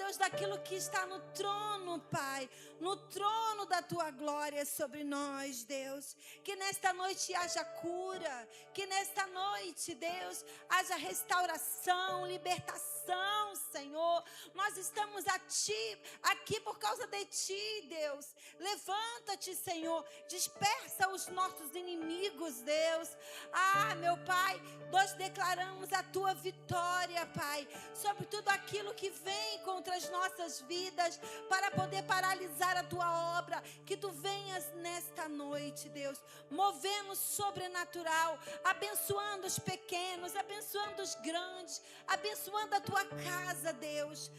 Deus, daquilo que está no trono, Pai, no trono da tua glória sobre nós, Deus. Que nesta noite haja cura, que nesta noite, Deus, haja restauração, libertação, Senhor. Nós estamos aqui por causa de Ti, Deus. Levanta-te, Senhor, dispersa os nossos inimigos, Deus. Meu Pai, nós declaramos a Tua vitória, Pai, sobre tudo aquilo que vem contra as nossas vidas, para poder paralisar a Tua obra. Que Tu venhas nesta noite, Deus, movendo o sobrenatural, abençoando os pequenos, abençoando os grandes, abençoando a Tua casa, Deus.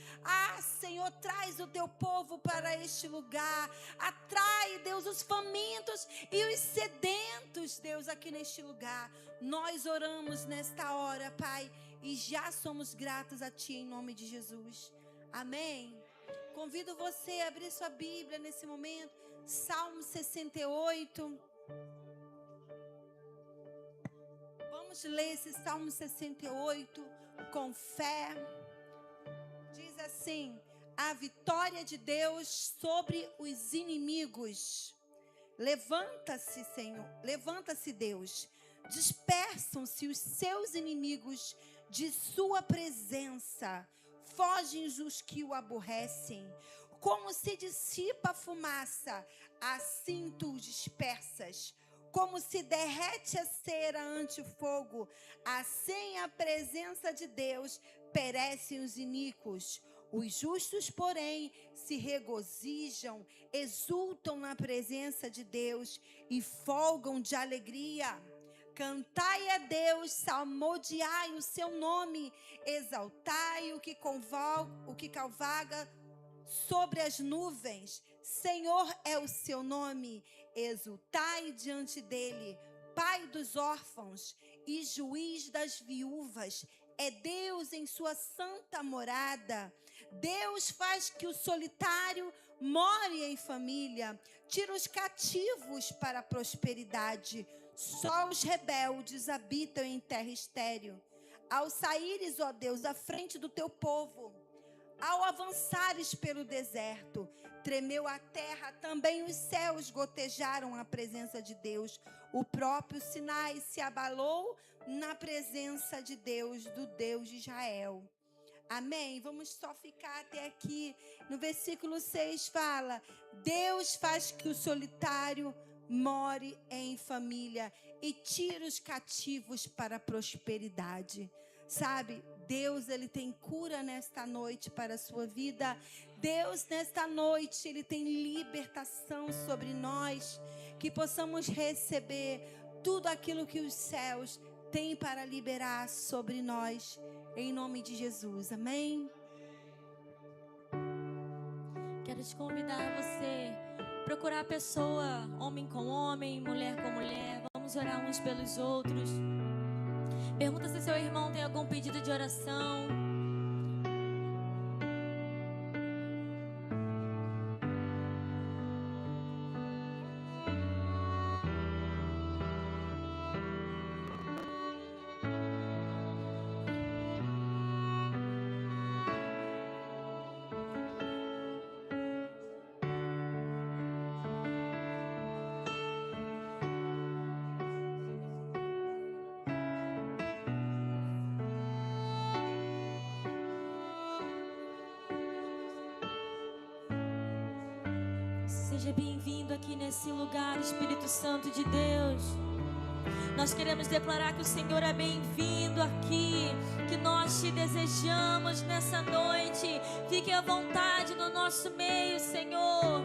Senhor, traz o Teu povo para este lugar. Atrai, Deus, os famintos e os sedentos, Deus, aqui neste lugar. Nós oramos nesta hora, Pai, e já somos gratos a Ti em nome de Jesus. Amém. Convido você a abrir sua Bíblia nesse momento. Salmo 68. Vamos ler esse Salmo 68 com fé. Diz assim: a vitória de Deus sobre os inimigos. Levanta-se, Senhor, levanta-se, Deus. Dispersam-se os seus inimigos de sua presença. Fogem os que o aborrecem. Como se dissipa a fumaça, assim tu os dispersas. Como se derrete a cera ante o fogo, assim a presença de Deus perecem os iníquos. Os justos, porém, se regozijam, exultam na presença de Deus e folgam de alegria. Cantai a Deus, salmodiai o seu nome, exaltai o que cavalga sobre as nuvens. Senhor é o seu nome, exultai diante dele. Pai dos órfãos e juiz das viúvas, é Deus em sua santa morada. Deus faz que o solitário more em família, tira os cativos para a prosperidade. Só os rebeldes habitam em terra estéril. Ao saíres, ó Deus, à frente do teu povo, ao avançares pelo deserto, tremeu a terra, também os céus gotejaram a presença de Deus. O próprio Sinai se abalou na presença de Deus, do Deus de Israel. Amém? Vamos só ficar até aqui. No versículo 6 fala: Deus faz que o solitário more em família e tira os cativos para a prosperidade. Sabe, Deus, Ele tem cura nesta noite para a sua vida. Deus, nesta noite, Ele tem libertação sobre nós. Que possamos receber tudo aquilo que os céus têm para liberar sobre nós. Em nome de Jesus, amém? Quero te convidar a você procurar a pessoa, homem com homem, mulher com mulher. Vamos orar uns pelos outros. Pergunta se seu irmão tem algum pedido de oração. Seja bem-vindo aqui nesse lugar, Espírito Santo de Deus. Nós queremos declarar que o Senhor é bem-vindo aqui, que nós te desejamos nessa noite. Fique à vontade no nosso meio, Senhor.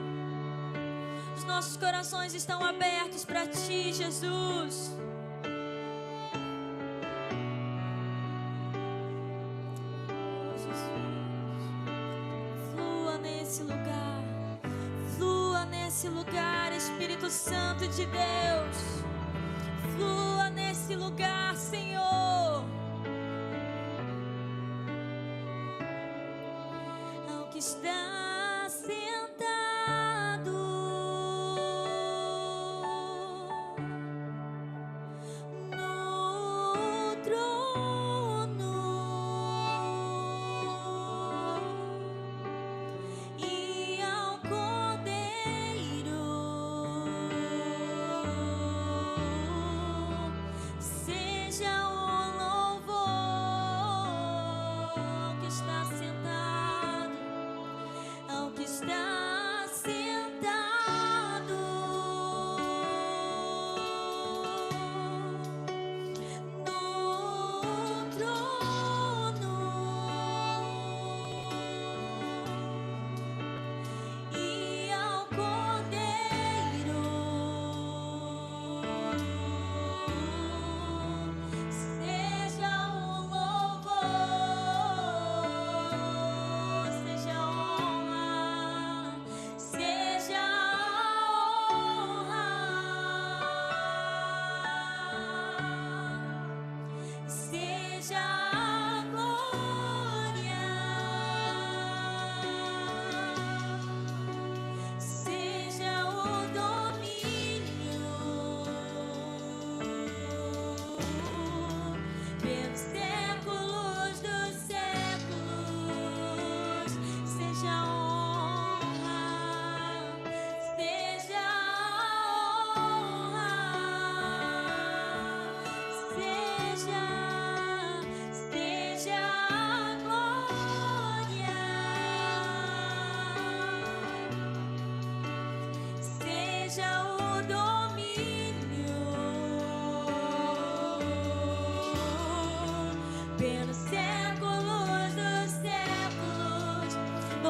Os nossos corações estão abertos para ti, Jesus. Nesse lugar, Espírito Santo de Deus, flua nesse lugar, Senhor. Ao que está sentado no trono,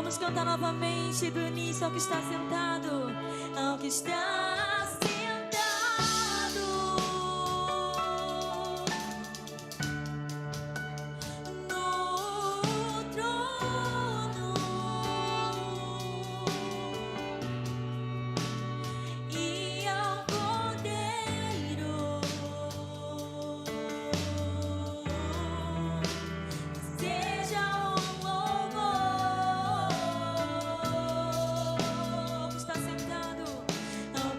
Vamos cantar novamente do início ao que está sentado. Ao que está sentado no trono e ao Cordeiro seja o louvor. Ao que está sentado, ao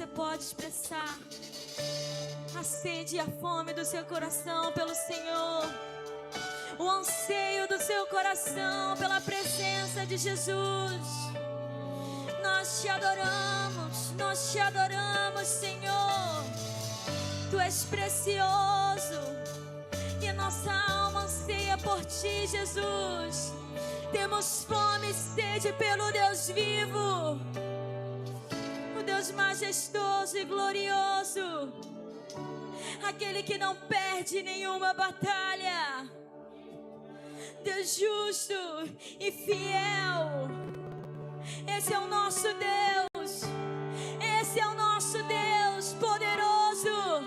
você pode expressar a sede e a fome do seu coração pelo Senhor, o anseio do seu coração pela presença de Jesus. Nós te adoramos, Senhor. Tu és precioso e a nossa alma anseia por ti, Jesus. Temos fome e sede pelo Deus vivo, o Deus majestoso e glorioso, aquele que não perde nenhuma batalha, Deus justo e fiel. Esse é o nosso Deus, esse é o nosso Deus poderoso.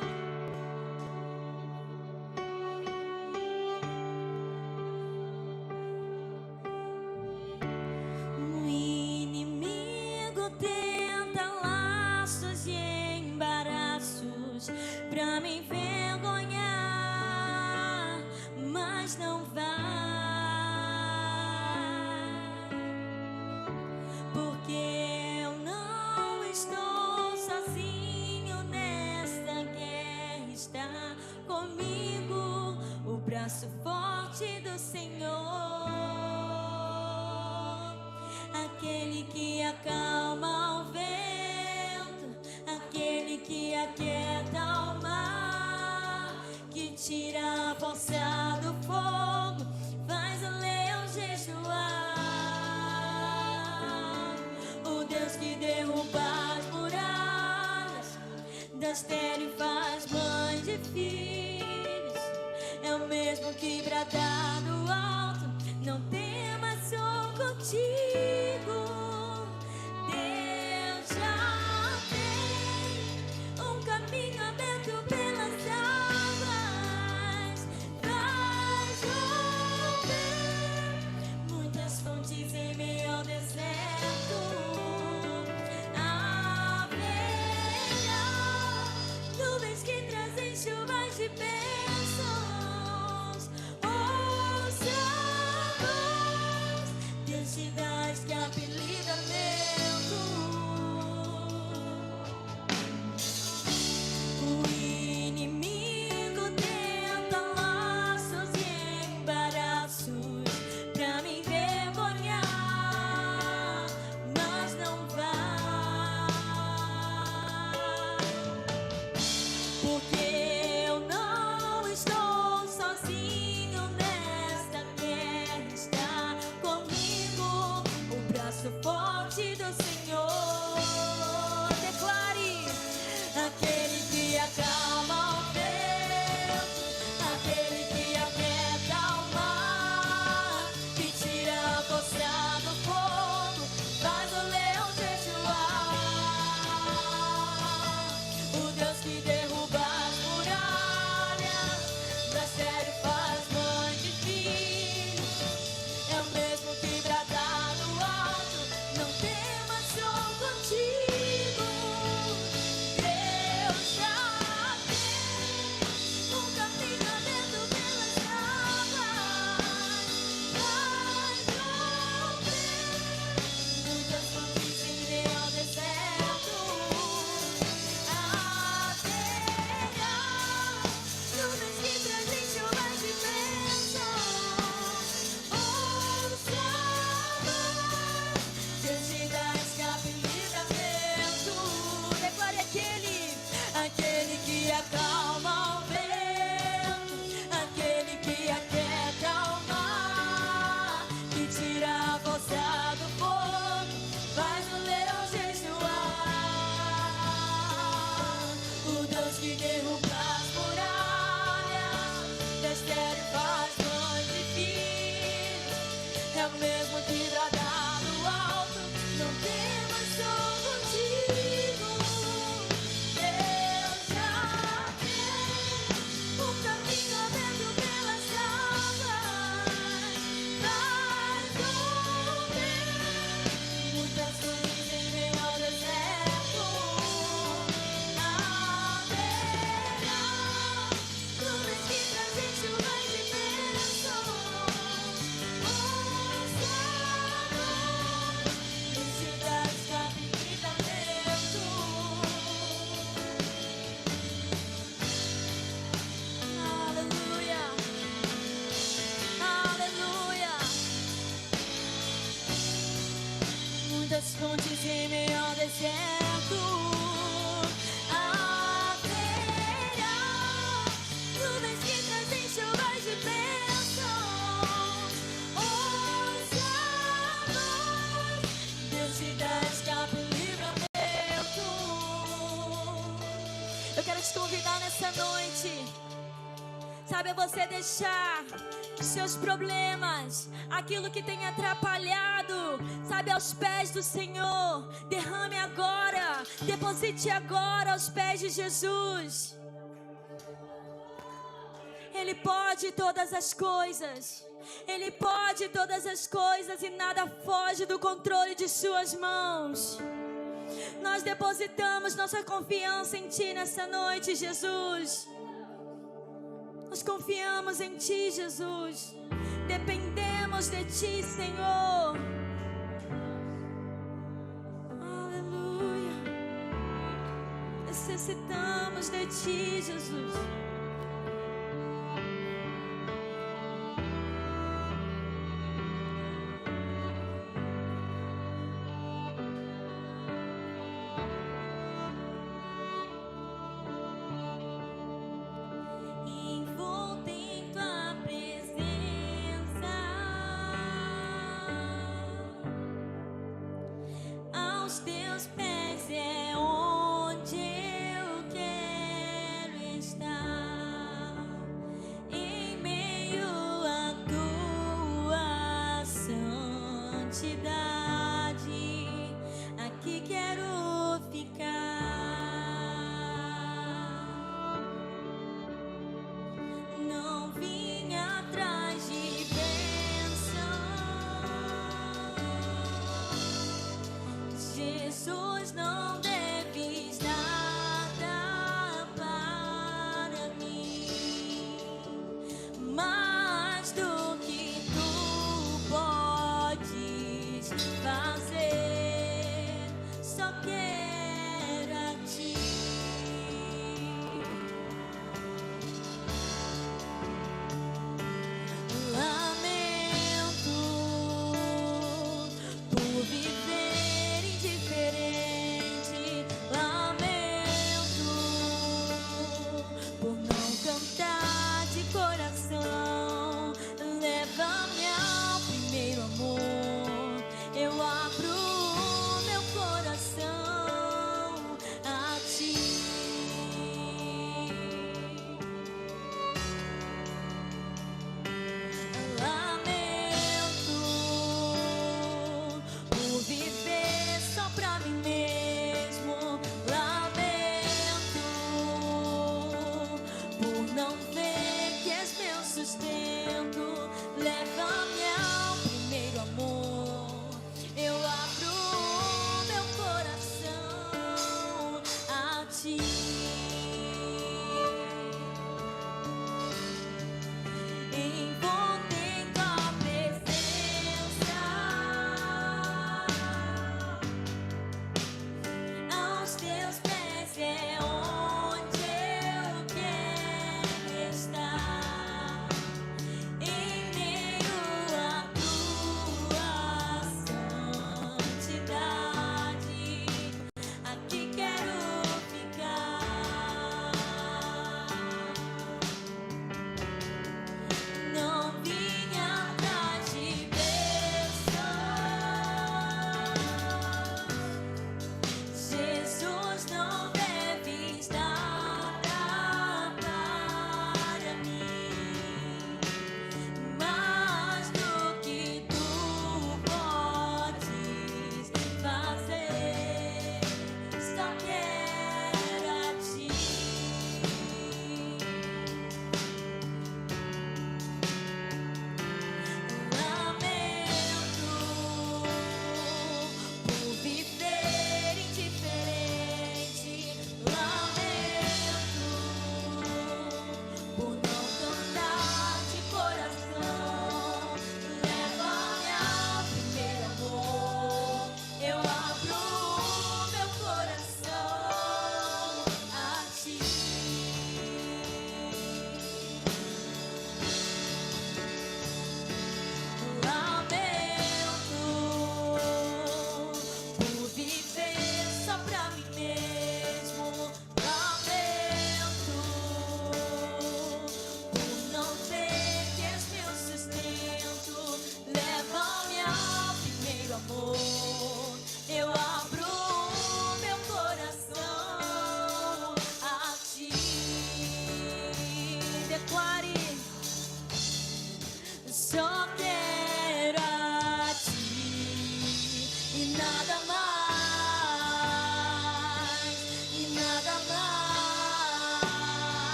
O inimigo tenta laços e embaraços pra me envergonhar, mas não vai, porque eu não estou sozinho nesta guerra, está comigo o braço forte do Senhor, aquele que acalma o vento, aquele que aquieta o mar, que tira a força do fogo, faz o leão jejuar. O Deus que derruba as muralhas das terras e faz mães de filhos, é o mesmo que bradar no alto: não temas, sou contigo. Deus já tem um caminho aberto pelas águas, faz romper muitas fontes em meio ao deserto. Haverá nuvens que trazem chuvas de bênçãos. Ouça a voz, Deus te dá este apelidamento. O inimigo tenta laços e embaraços pra me envergonhar, mas não vai, porque eu não deserto haverá nuvens que trazem chuvas de bênçãos. Ouça a voz, Deus te dá escape e livramento. Eu quero te convidar nessa noite, sabe, a você deixar os seus problemas, aquilo que tem atrapalhado, sabe, aos pés do Senhor. Derrame agora, deposite agora aos pés de Jesus. Ele pode todas as coisas. Ele pode todas as coisas e nada foge do controle de suas mãos. Nós depositamos nossa confiança em Ti nessa noite, Jesus. Nós confiamos em Ti, Jesus. Dependemos de Ti, Senhor. Aleluia. Necessitamos de Ti, Jesus. Envolto em Tua presença, aos Teus pés é onde eu quero estar.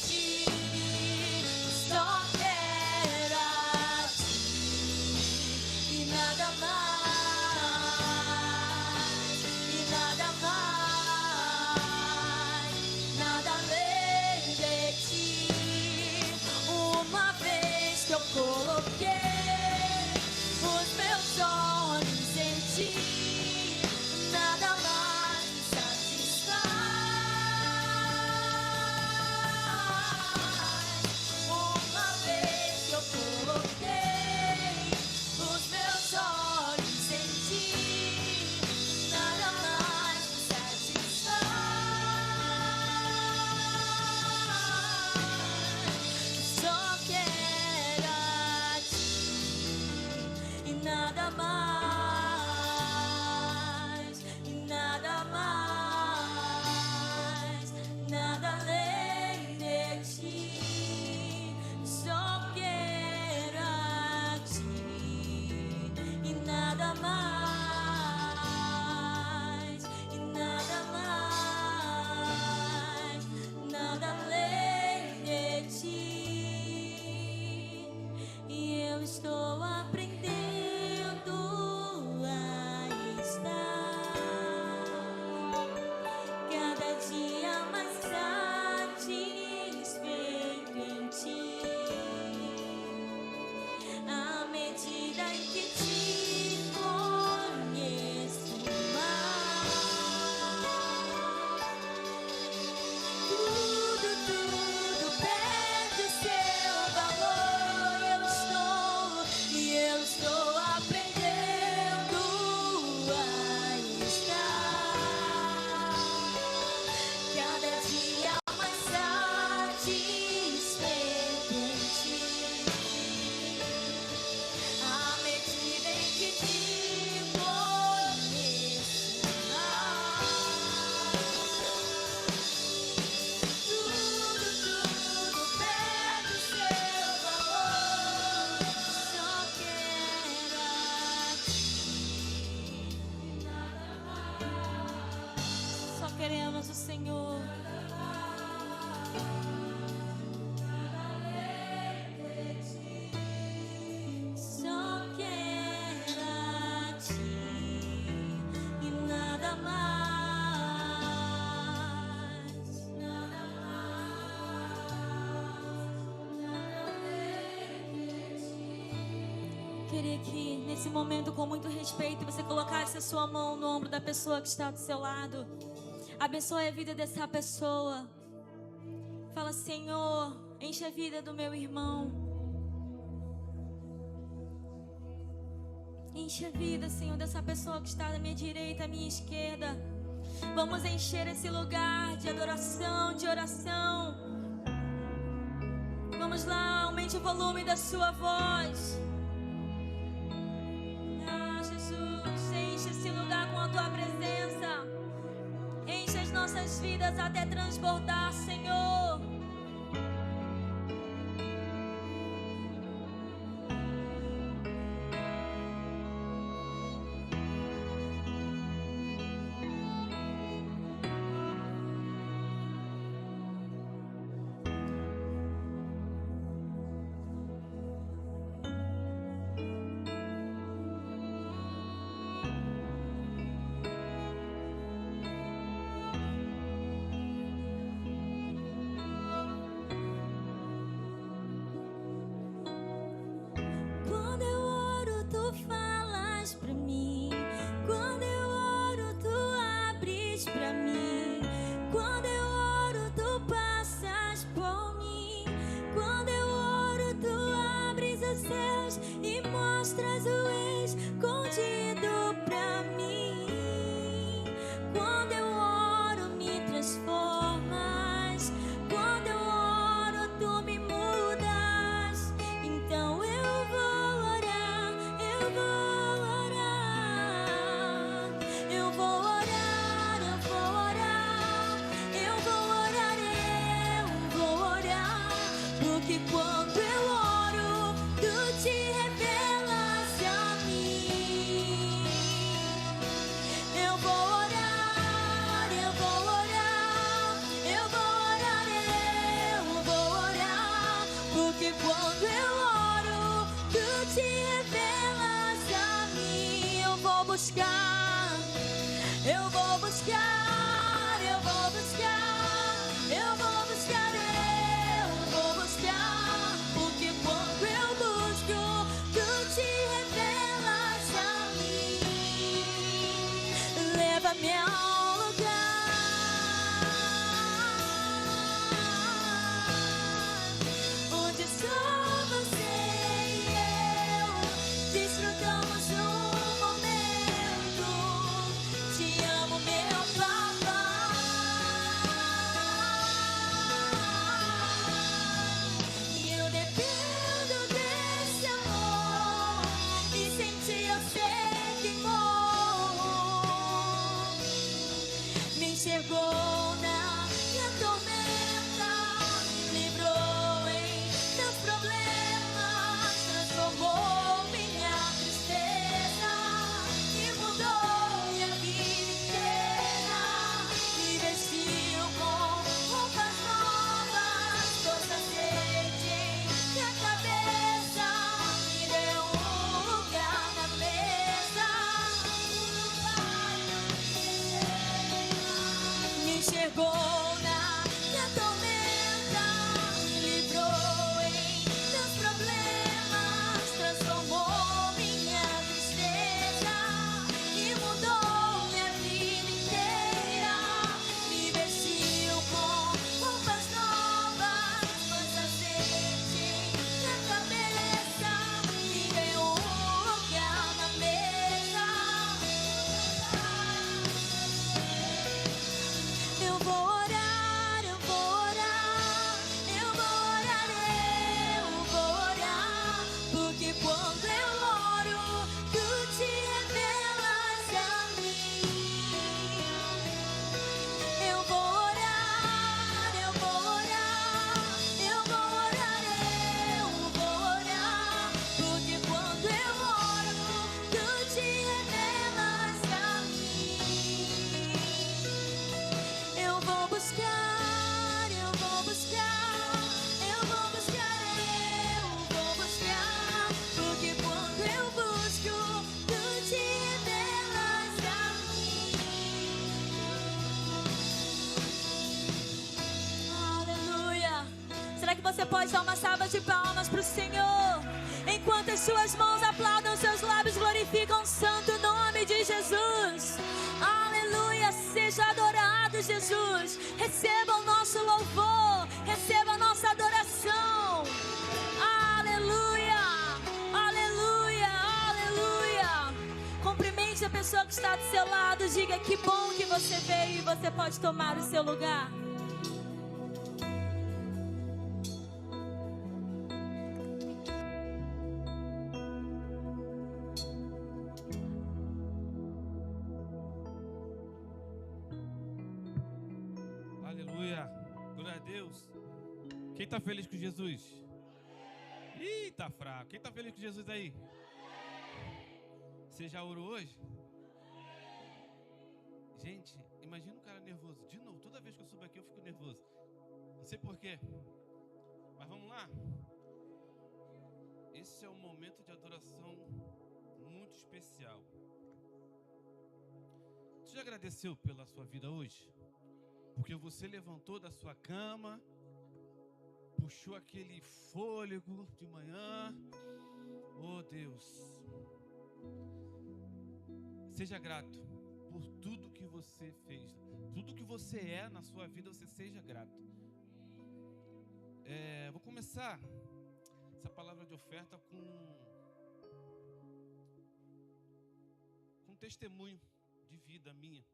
ti. Só quero a ti e nada mais, e nada mais, nada além de ti. Uma vez que eu coloquei os meus olhos em ti, nada mais me satisfaz. Uma vez que eu coloquei os meus olhos em ti, nada mais me satisfaz. Só quero a ti e nada mais, e nada mais, nada além de ti. Só quero a ti e nada mais, e nada mais, nada além de ti. E eu estou aprendendo a estar cada dia mais satisfeito em ti. À medida em que te conheço mais, tudo perde o seu valor. E eu estou aprendendo a estar cada dia mais satisfeito em ti. À medida em que te conheço mais, tudo perde o seu valor. Só quero a ti, nada mais. Só queremos o Senhor. Só quero a ti e nada mais, nada mais. Queria que nesse momento, com muito respeito, você colocasse a sua mão no ombro da pessoa que está do seu lado. Abençoe a vida dessa pessoa. Fala: Senhor, enche a vida do meu irmão. Enche a vida, Senhor, dessa pessoa que está à minha direita, à minha esquerda. Vamos encher esse lugar de adoração, de oração. Vamos lá, aumente o volume da sua voz. Ah, Jesus, enche esse lugar com a tua presença. Enche as nossas vidas até transbordar, Senhor. você pode dar uma salva de palmas para o Senhor. Enquanto as suas mãos aplaudam, os seus lábios glorificam o santo nome de Jesus. Aleluia, seja adorado, Jesus. Receba o nosso louvor, receba a nossa adoração. Aleluia, aleluia, aleluia. Cumprimente a pessoa que está do seu lado, diga que bom que você veio e você pode tomar o seu lugar. Quem tá feliz com Jesus? Ih, tá fraco. Quem tá feliz com Jesus aí? Você já orou hoje? Gente, imagina um cara nervoso. De novo, toda vez que eu subo aqui eu fico nervoso. Não sei porquê. Mas vamos lá. Esse é um momento de adoração muito especial. Você já agradeceu pela sua vida hoje? Porque você levantou da sua cama, puxou aquele fôlego de manhã. Oh Deus, seja grato por tudo que você fez. Tudo que você é na sua vida, você seja grato. Vou começar essa palavra de oferta com um testemunho de vida minha.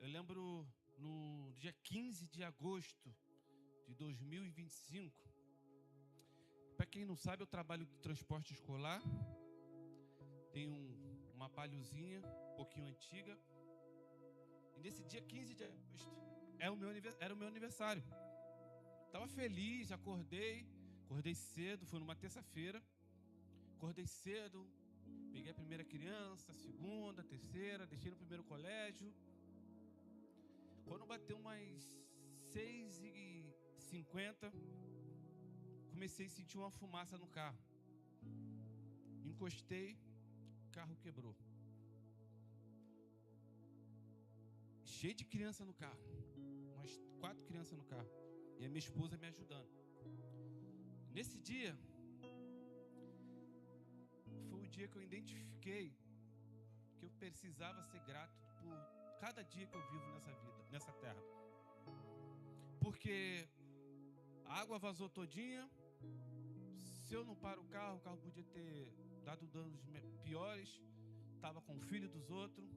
Eu lembro no dia 15 de agosto de 2025. Para quem não sabe, eu trabalho de transporte escolar. Tenho uma palhozinha, um pouquinho antiga. E nesse dia 15 de agosto era o meu aniversário. Estava feliz, acordei cedo, foi numa terça-feira. Acordei cedo, peguei a primeira criança, a segunda, a terceira, deixei no primeiro colégio. Quando bateu umas 6h50, comecei a sentir uma fumaça no carro. Encostei, o carro quebrou. Cheio de criança no carro, umas 4 crianças no carro, e a minha esposa me ajudando. Nesse dia, foi o dia que eu identifiquei que eu precisava ser grato por cada dia que eu vivo nessa vida, nessa terra. Porque a água vazou todinha. Se eu não paro o carro podia ter dado danos piores. Estava com o filho dos outros.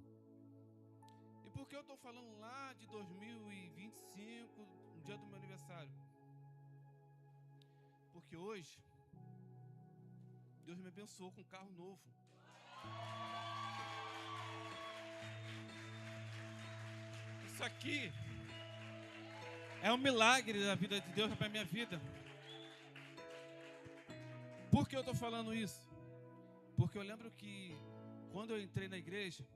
E por que eu estou falando lá de 2025, no dia do meu aniversário? Porque hoje Deus me abençoou com um carro novo. Isso aqui é um milagre da vida de Deus para a minha vida. Por que eu estou falando isso? Porque eu lembro que quando eu entrei na igreja,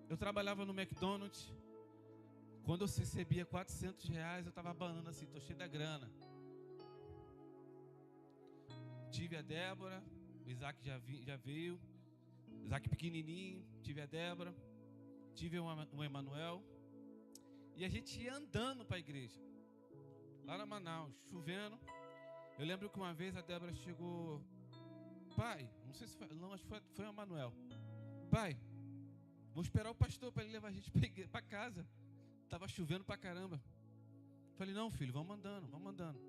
eu trabalhava no McDonald's. Quando eu recebia R$400, eu estava abanando assim, estou cheio da grana. Tive a Débora, o Isaac já veio, o Isaac pequenininho, tive a Débora, tive o Emanuel. E a gente ia andando para a igreja, lá na Manaus, chovendo. Eu lembro que uma vez a Débora chegou: pai, não sei se foi, não, acho que foi o Emanuel. Pai, vou esperar o pastor para ele levar a gente para casa. Tava chovendo pra caramba. Falei: não, filho, vamos andando, vamos andando.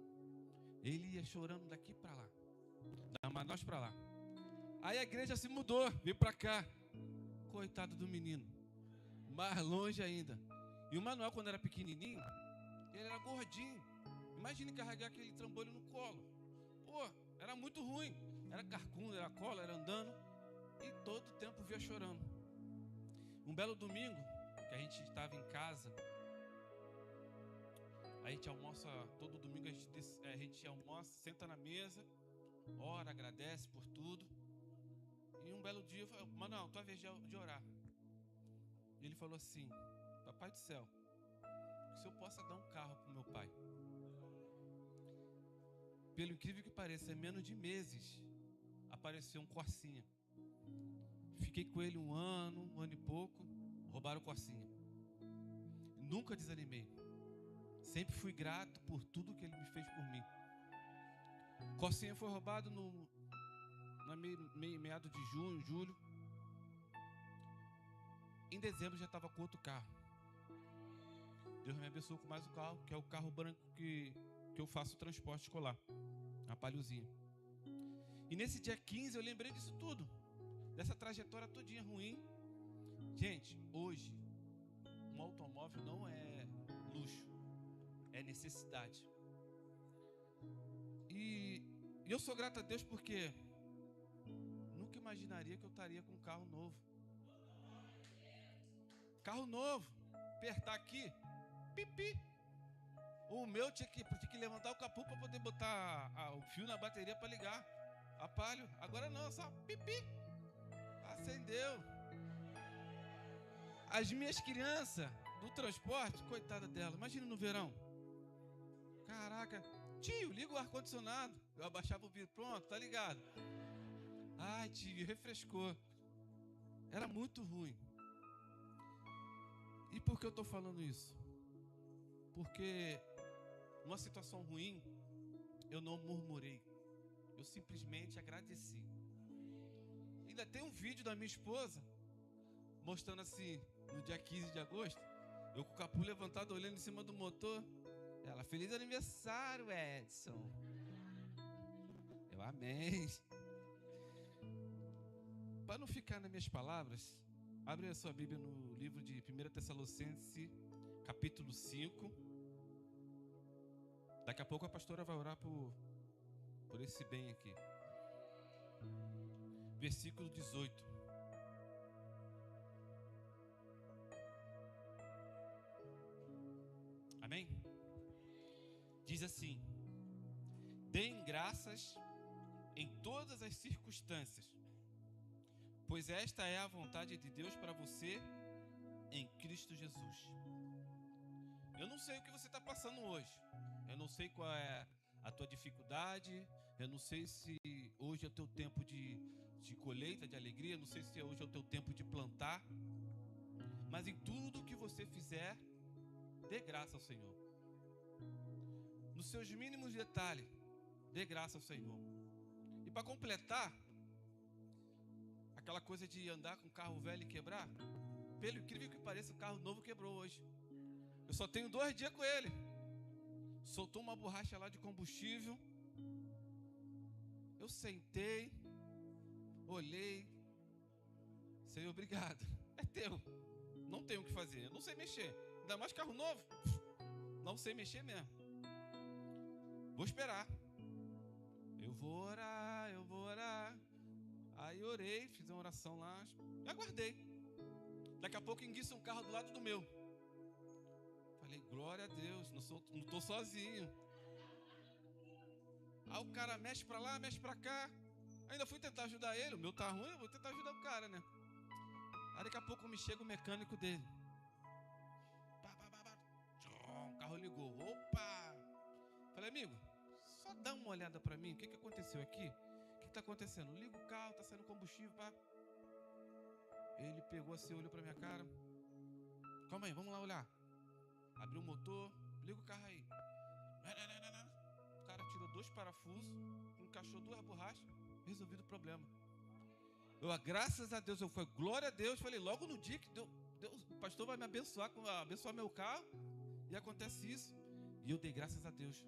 Ele ia chorando daqui para lá, da Manaus para lá. Aí a igreja se mudou, veio para cá. Coitado do menino, mais longe ainda. E o Manuel, quando era pequenininho, ele era gordinho. Imagine carregar aquele trambolho no colo. Pô, era muito ruim. Era carcunda, era cola, era andando. E todo o tempo via chorando. Um belo domingo, que a gente estava em casa, a gente almoça, todo domingo a gente almoça, senta na mesa, ora, agradece por tudo. E um belo dia eu falei: Manuel, tua vez de orar. E ele falou assim: Papai do céu, se eu possa dar um carro para o meu pai. Pelo incrível que pareça, em menos de meses, apareceu um Corsinha. Fiquei com ele um ano e pouco, roubaram o Corsinha. Nunca desanimei. Sempre fui grato por tudo que ele me fez por mim. Corsinha foi roubado na meado de junho, julho. Em dezembro já estava com outro carro. Deus me abençoou com mais um carro, que é o carro branco que eu faço o transporte escolar, a Paliozinha. E nesse dia 15 eu lembrei disso tudo, dessa trajetória todinha ruim. Gente, hoje um automóvel não é luxo, é necessidade. E eu sou grato a Deus porque nunca imaginaria que eu estaria com um carro novo. Carro novo, apertar aqui, pipi. O meu tinha que levantar o capô para poder botar o fio na bateria para ligar a Palio. Agora não, só pipi. Acendeu. As minhas crianças do transporte, coitada dela, imagina no verão. Caraca, tio, liga o ar-condicionado. Eu abaixava o vidro, pronto, tá ligado. Ai, tio, refrescou. Era muito ruim. E por que eu estou falando isso? Porque numa situação ruim, eu não murmurei. Eu simplesmente agradeci. Ainda tem um vídeo da minha esposa mostrando assim, no dia 15 de agosto, eu com o capô levantado olhando em cima do motor. Ela, feliz aniversário, Edson. Eu, amém. Para não ficar nas minhas palavras, abre a sua Bíblia no livro de 1 Tessalonicenses, capítulo 5. Daqui a pouco a pastora vai orar por esse bem aqui. Versículo 18. Amém? Diz assim: deem graças em todas as circunstâncias, pois esta é a vontade de Deus para você em Cristo Jesus. Eu não sei o que você está passando hoje. Eu não sei qual é a tua dificuldade. Eu não sei se hoje é o teu tempo de colheita, de alegria. Eu não sei se hoje é o teu tempo de plantar. Mas em tudo que você fizer, dê graça ao Senhor. Nos seus mínimos detalhes, dê graça ao Senhor. E para completar, aquela coisa de andar com carro velho e quebrar, pelo incrível que pareça, o carro novo quebrou hoje. Eu só tenho 2 dias com ele. Soltou uma borracha lá de combustível. Eu sentei, olhei. Senhor, obrigado. É teu. Não tenho o que fazer. Eu não sei mexer. Ainda mais carro novo. Não sei mexer mesmo. Vou esperar. Eu vou orar. Aí orei, fiz uma oração lá e aguardei. Daqui a pouco enguiça um carro do lado do meu. Falei, glória a Deus, não estou sozinho. Aí o cara mexe pra lá, mexe pra cá. Ainda fui tentar ajudar ele. O meu tá ruim, eu vou tentar ajudar o cara, né? Aí daqui a pouco me chega o mecânico dele. O carro ligou. Opa! Falei, amigo, só dá uma olhada pra mim. O que aconteceu aqui? O que tá acontecendo? Liga o carro, tá saindo combustível, pá. Ele pegou assim, olhou pra minha cara. Calma aí, vamos lá olhar. Abriu o motor, liga o carro aí. O cara tirou 2 parafusos, encaixou 2 borrachas, resolvido o problema. Graças a Deus, eu fui, glória a Deus. Falei, logo no dia que Deus, o pastor vai me abençoar meu carro, e acontece isso. E eu dei graças a Deus,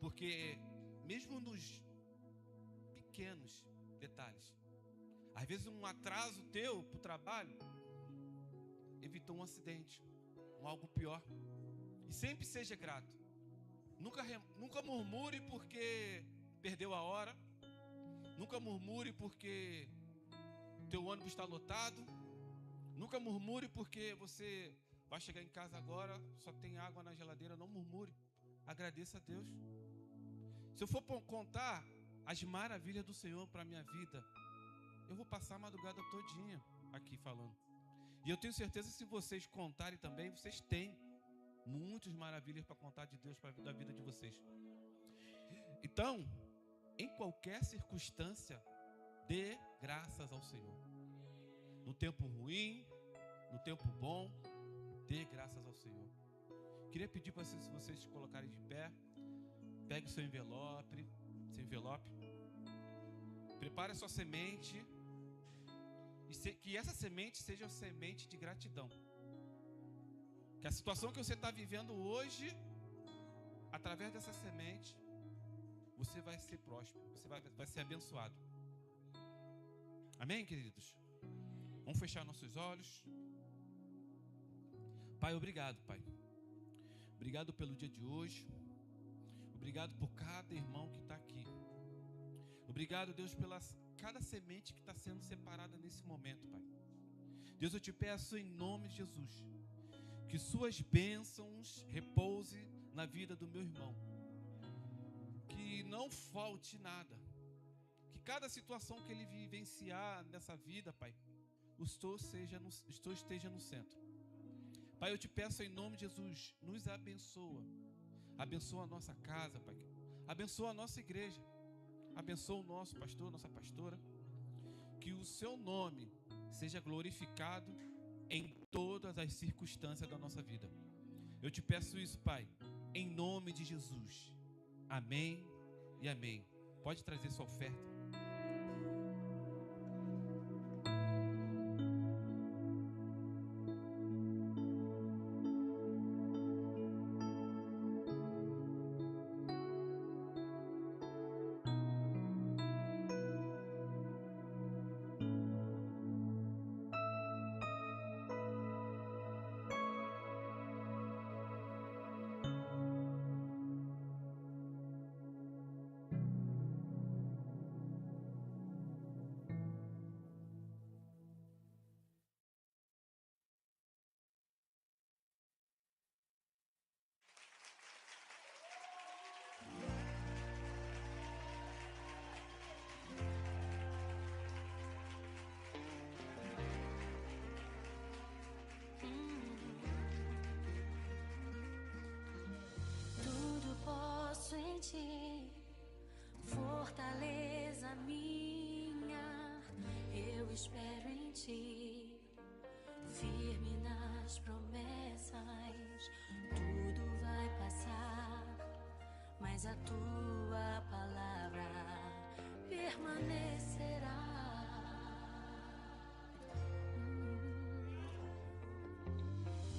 porque mesmo nos pequenos detalhes, às vezes um atraso teu para o trabalho evitou um acidente, algo pior. E sempre seja grato. Nunca murmure porque perdeu a hora. Nunca murmure porque teu ônibus está lotado. Nunca murmure porque você vai chegar em casa agora, só tem água na geladeira. Não murmure. Agradeça a Deus. Se eu for contar as maravilhas do Senhor para a minha vida, eu vou passar a madrugada todinha aqui falando. E eu tenho certeza que se vocês contarem também, vocês têm muitas maravilhas para contar de Deus da vida de vocês. Então, em qualquer circunstância, dê graças ao Senhor. No tempo ruim, no tempo bom, dê graças ao Senhor. Queria pedir para vocês se colocarem de pé. Pegue o seu envelope. Prepare a sua semente. E que essa semente seja a semente de gratidão. Que a situação que você está vivendo hoje, através dessa semente, você vai ser próspero, você vai ser abençoado. Amém, queridos? Vamos fechar nossos olhos. Pai, obrigado, Pai. Obrigado pelo dia de hoje. Obrigado por cada irmão que está aqui. Obrigado, Deus, pela cada semente que está sendo separada nesse momento, Pai. Deus, eu te peço em nome de Jesus, que suas bênçãos repousem na vida do meu irmão. Que não falte nada. Que cada situação que ele vivenciar nessa vida, Pai, o Senhor esteja no centro. Pai, eu te peço em nome de Jesus, nos abençoa. Abençoa a nossa casa, Pai. Abençoa a nossa igreja. Abençoa o nosso pastor, nossa pastora. Que o seu nome seja glorificado em todas as circunstâncias da nossa vida. Eu te peço isso, Pai, em nome de Jesus. Amém e amém. Pode trazer sua oferta. Tudo posso em ti, fortaleza minha, eu espero em ti, firme nas promessas. Tudo vai passar, mas a tua palavra permanecerá.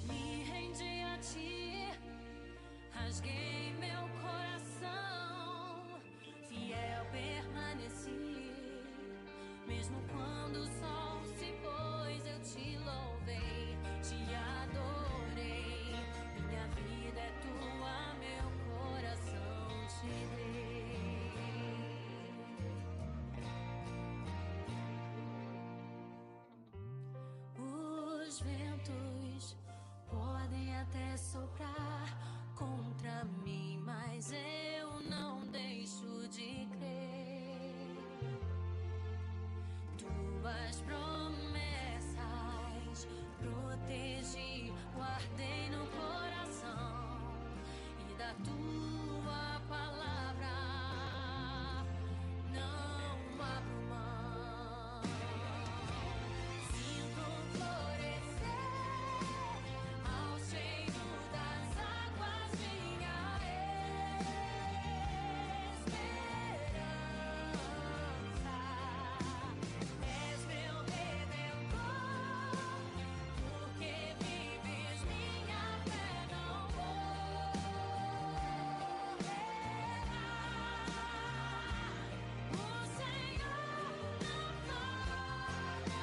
Me rendi a ti, rasguei meu coração, fiel permaneci, mesmo quando o sol se pôs, eu te louvei, te adorei. Minha vida é tua, meu coração te dei. Os ventos podem até soprar contra mim, mas eu não deixo de crer. Tuas promessas protegi, guardei no coração, e da tua palavra não abro mão. Sinto florescer ao cheiro das águas minha esperança. És meu redentor, porque vives minha fé, não morrerá. O Senhor não falha.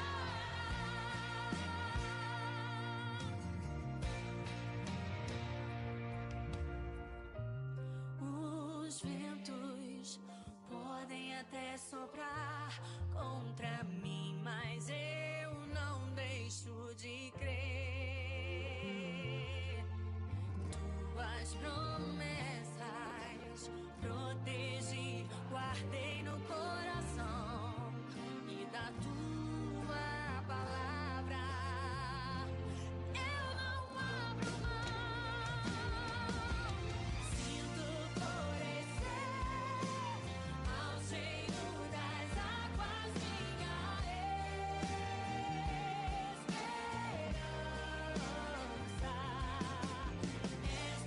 Os ventos podem até soprar contra mim, mas eu não deixo de crer. Tuas promessas protegi, guardei no coração, e da tua palavra eu não abro mão. Sinto florescer ao cheiro das águas minha esperança. És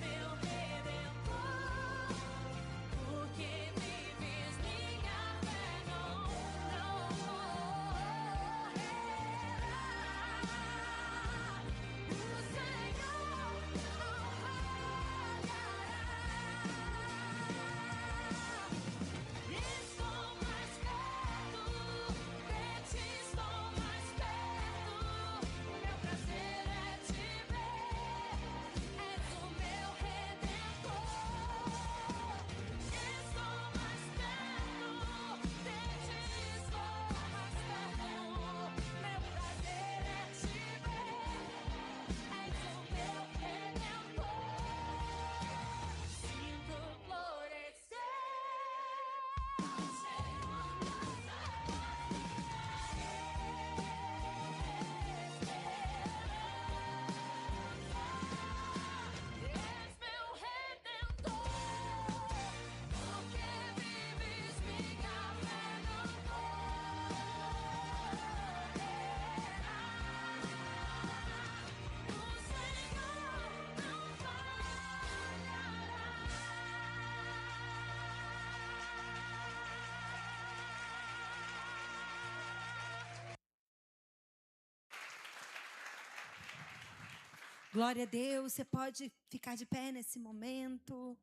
Glória a Deus. Você pode ficar de pé nesse momento,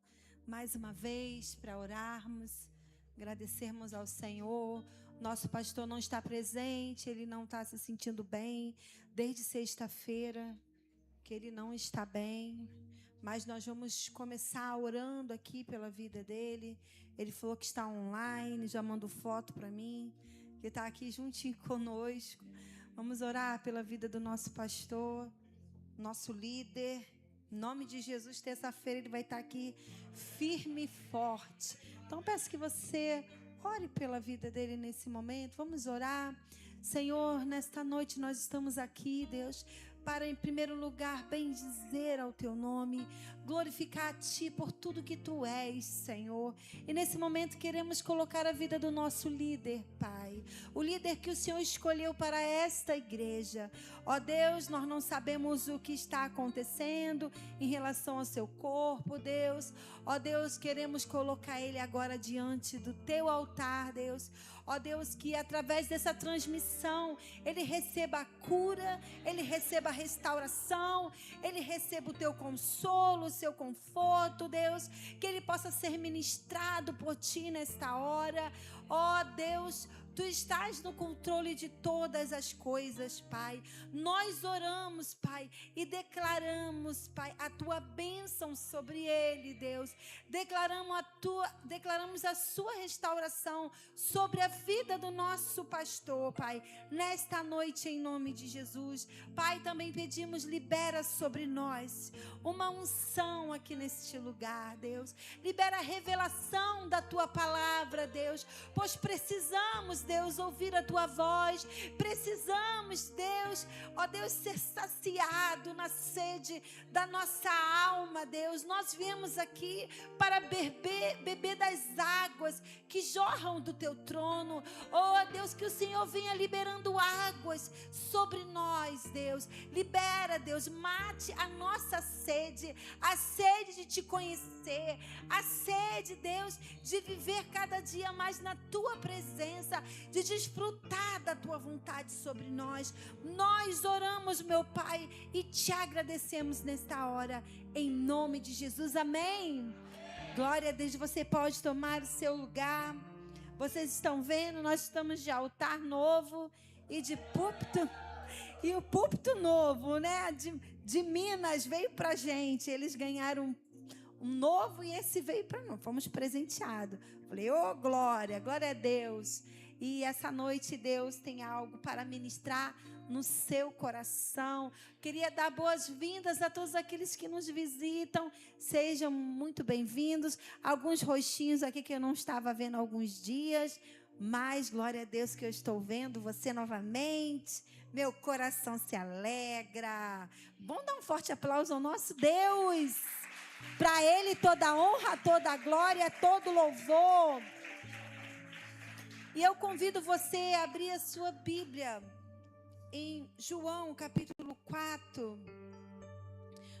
mais uma vez, para orarmos, agradecermos ao Senhor. Nosso pastor não está presente, ele não está se sentindo bem, desde sexta-feira, que ele não está bem. Mas nós vamos começar orando aqui pela vida dele. Ele falou que está online, já mandou foto para mim, que está aqui juntinho conosco. Vamos orar pela vida do nosso pastor, nosso líder. Em nome de Jesus, terça-feira ele vai estar aqui firme e forte. Então peço que você ore pela vida dele nesse momento. Vamos orar. Senhor, nesta noite nós estamos aqui, Deus, para em primeiro lugar bendizer ao teu nome, glorificar a ti por tudo que tu és, Senhor. E nesse momento queremos colocar a vida do nosso líder, Pai, o líder que o Senhor escolheu para esta igreja. Ó Deus, nós não sabemos o que está acontecendo em relação ao seu corpo, Deus. Ó Deus, queremos colocar ele agora diante do teu altar, Deus. Ó Deus, que através dessa transmissão ele receba a cura, ele receba a restauração, ele receba o teu consolo, o seu conforto, Deus, que ele possa ser ministrado por ti nesta hora. Ó Deus, tu estás no controle de todas as coisas, Pai. Nós oramos, Pai, e declaramos, Pai, a tua bênção sobre ele, Deus. Declaramos a sua restauração sobre a vida do nosso pastor, Pai, nesta noite, em nome de Jesus. Pai, também pedimos, libera sobre nós uma unção aqui neste lugar, Deus. Libera a revelação da tua palavra, Deus, pois precisamos, Deus, ouvir a tua voz. Precisamos, Deus, ó Deus, ser saciado na sede da nossa alma, Deus. Nós viemos aqui para beber das águas que jorram do teu trono. Ó Deus, que o Senhor venha liberando águas sobre nós, Deus. Libera, Deus, mate a nossa sede, a sede de te conhecer, a sede, Deus, de viver cada dia mais na tua presença, de desfrutar da tua vontade sobre nós. Nós oramos, meu Pai, e te agradecemos nesta hora, em nome de Jesus, amém. Glória a Deus. Você pode tomar o seu lugar. Vocês estão vendo, nós estamos de altar novo e de púlpito. E o púlpito novo, né, de Minas veio pra gente. Eles ganharam um novo e esse veio para nós. Fomos presenteados. Falei, ô glória, glória a Deus. E essa noite Deus tem algo para ministrar no seu coração. Queria dar boas-vindas a todos aqueles que nos visitam. Sejam muito bem-vindos. Alguns rostinhos aqui que eu não estava vendo há alguns dias, mas glória a Deus que eu estou vendo você novamente. Meu coração se alegra. Vamos dar um forte aplauso ao nosso Deus. Para Ele toda a honra, toda a glória, todo louvor. E eu convido você a abrir a sua Bíblia em João capítulo 4.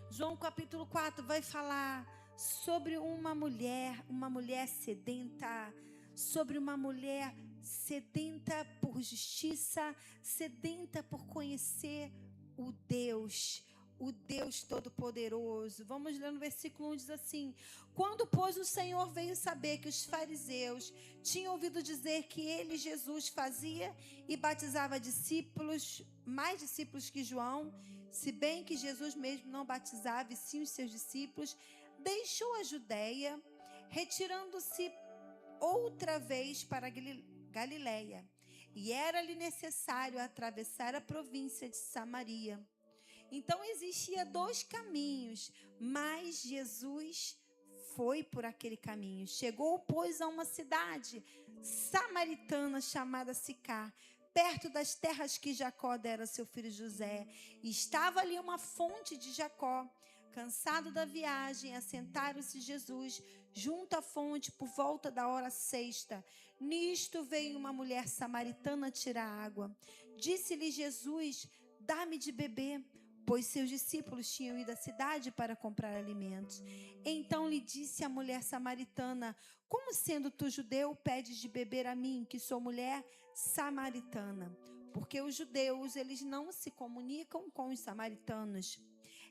João capítulo 4 vai falar sobre uma mulher sedenta, sobre uma mulher sedenta por justiça, sedenta por conhecer o Deus Todo-Poderoso. Vamos ler no versículo 1, diz assim: quando, pois, o Senhor veio saber que os fariseus tinham ouvido dizer que ele, Jesus, fazia e batizava discípulos, mais discípulos que João, se bem que Jesus mesmo não batizava e sim os seus discípulos, deixou a Judeia, retirando-se outra vez para Galiléia. E era-lhe necessário atravessar a província de Samaria. Então existia 2 caminhos, mas Jesus foi por aquele caminho. Chegou, pois, a uma cidade samaritana chamada Sicar, perto das terras que Jacó dera a seu filho José. E estava ali uma fonte de Jacó. Cansado da viagem, assentaram-se Jesus junto à fonte por volta da hora 6. Nisto veio uma mulher samaritana tirar água. Disse-lhe Jesus: dá-me de beber, pois seus discípulos tinham ido à cidade para comprar alimentos. Então lhe disse a mulher samaritana: como sendo tu judeu, pedes de beber a mim, que sou mulher samaritana? Porque os judeus, eles não se comunicam com os samaritanos.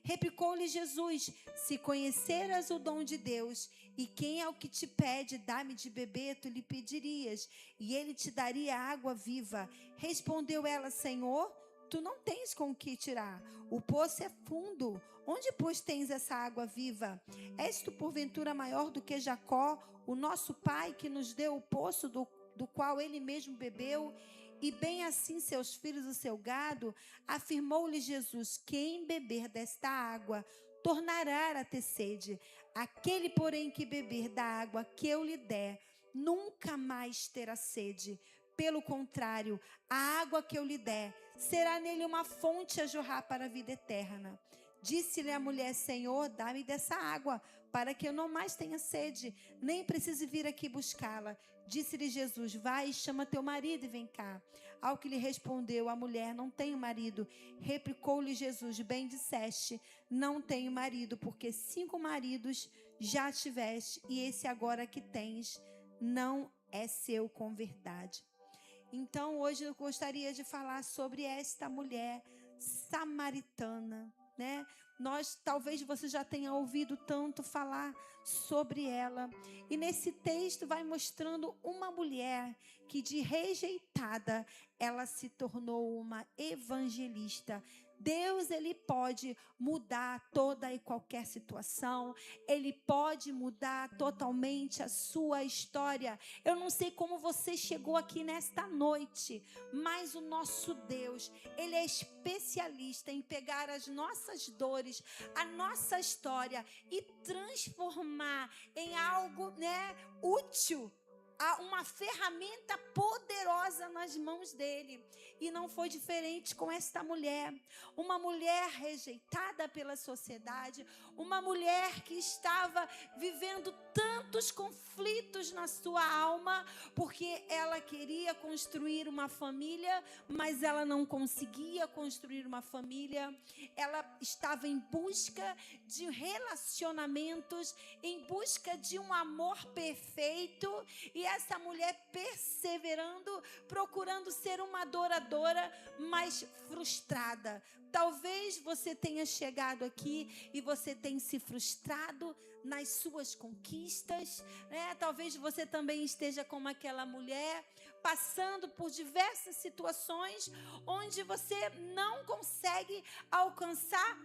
Replicou-lhe Jesus: se conheceras o dom de Deus, e quem é o que te pede, dá-me de beber, tu lhe pedirias, e ele te daria água viva. Respondeu ela: Senhor, tu não tens com que tirar, o poço é fundo. Onde, pois, tens essa água viva? És tu, porventura, maior do que Jacó, o nosso pai, que nos deu o poço do qual ele mesmo bebeu, e bem assim seus filhos, o seu gado? Afirmou-lhe Jesus: quem beber desta água tornará a ter sede. Aquele, porém, que beber da água que eu lhe der, nunca mais terá sede. Pelo contrário, a água que eu lhe der será nele uma fonte a jorrar para a vida eterna. Disse-lhe a mulher: Senhor, dá-me dessa água, para que eu não mais tenha sede, nem precise vir aqui buscá-la. Disse-lhe Jesus: vai, chama teu marido e vem cá. Ao que lhe respondeu a mulher: não tenho marido. Replicou-lhe Jesus: bem disseste, não tenho marido, porque 5 maridos já tiveste, e esse agora que tens não é seu com verdade. Então, hoje eu gostaria de falar sobre esta mulher samaritana, né? Talvez você já tenha ouvido tanto falar sobre ela. E nesse texto vai mostrando uma mulher que, de rejeitada, ela se tornou uma evangelista. Deus, ele pode mudar toda e qualquer situação. Ele pode mudar totalmente a sua história. Eu não sei como você chegou aqui nesta noite, mas o nosso Deus, ele é especialista em pegar as nossas dores, a nossa história e transformar em algo, útil, uma ferramenta poderosa nas mãos dele. E não foi diferente com esta mulher. Uma mulher rejeitada pela sociedade, uma mulher que estava vivendo tantos conflitos na sua alma, porque ela queria construir uma família, mas ela não conseguia construir uma família. Ela estava em busca de relacionamentos, em busca de um amor perfeito, e essa mulher perseverando, procurando ser uma adoradora, mas frustrada. Talvez você tenha chegado aqui e você tenha se frustrado nas suas conquistas, né? Talvez você também esteja como aquela mulher, passando por diversas situações onde você não consegue alcançar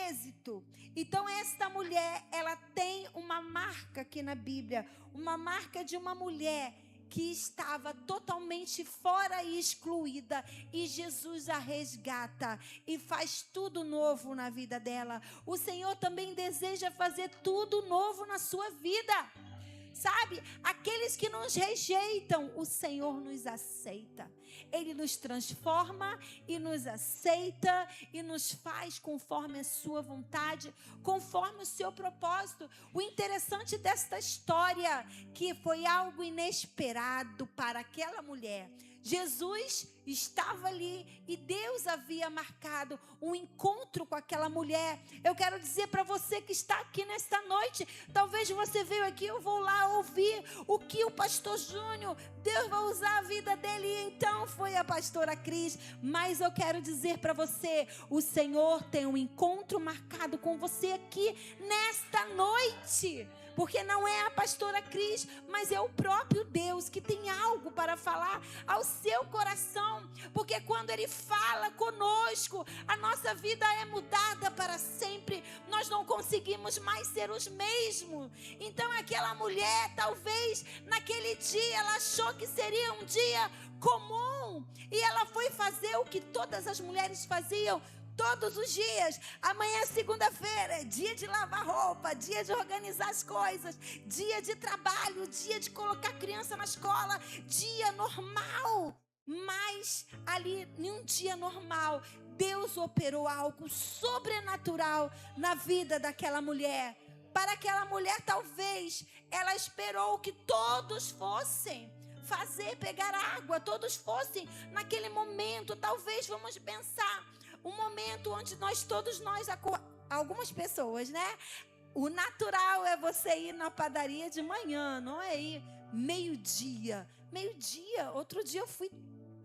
êxito. Então esta mulher, ela tem uma marca aqui na Bíblia, uma marca de uma mulher que estava totalmente fora e excluída, e Jesus a resgata e faz tudo novo na vida dela. O Senhor também deseja fazer tudo novo na sua vida. Sabe, aqueles que nos rejeitam, o Senhor nos aceita. Ele nos transforma e nos aceita e nos faz conforme a sua vontade, conforme o seu propósito. O interessante desta história, que foi algo inesperado para aquela mulher. Jesus estava ali e Deus havia marcado um encontro com aquela mulher. Eu quero dizer para você que está aqui nesta noite, talvez você veio aqui, eu vou lá ouvir o que o pastor Júnior, Deus vai usar a vida dele, e então foi a pastora Cris. Mas eu quero dizer para você, o Senhor tem um encontro marcado com você aqui nesta noite. Porque não é a pastora Cris, mas é o próprio Deus que tem algo para falar ao seu coração. Porque quando Ele fala conosco, a nossa vida é mudada para sempre. Nós não conseguimos mais ser os mesmos. Então aquela mulher, talvez naquele dia, ela achou que seria um dia comum. E ela foi fazer o que todas as mulheres faziam todos os dias. Amanhã é segunda-feira, é dia de lavar roupa, dia de organizar as coisas, dia de trabalho, dia de colocar a criança na escola, dia normal. Mas ali, em um dia normal, Deus operou algo sobrenatural na vida daquela mulher. Para aquela mulher, talvez, ela esperou que todos fossem pegar água, todos fossem naquele momento. Talvez, vamos pensar, um momento onde algumas pessoas, né? O natural é você ir na padaria de manhã, não é ir meio-dia. Outro dia eu fui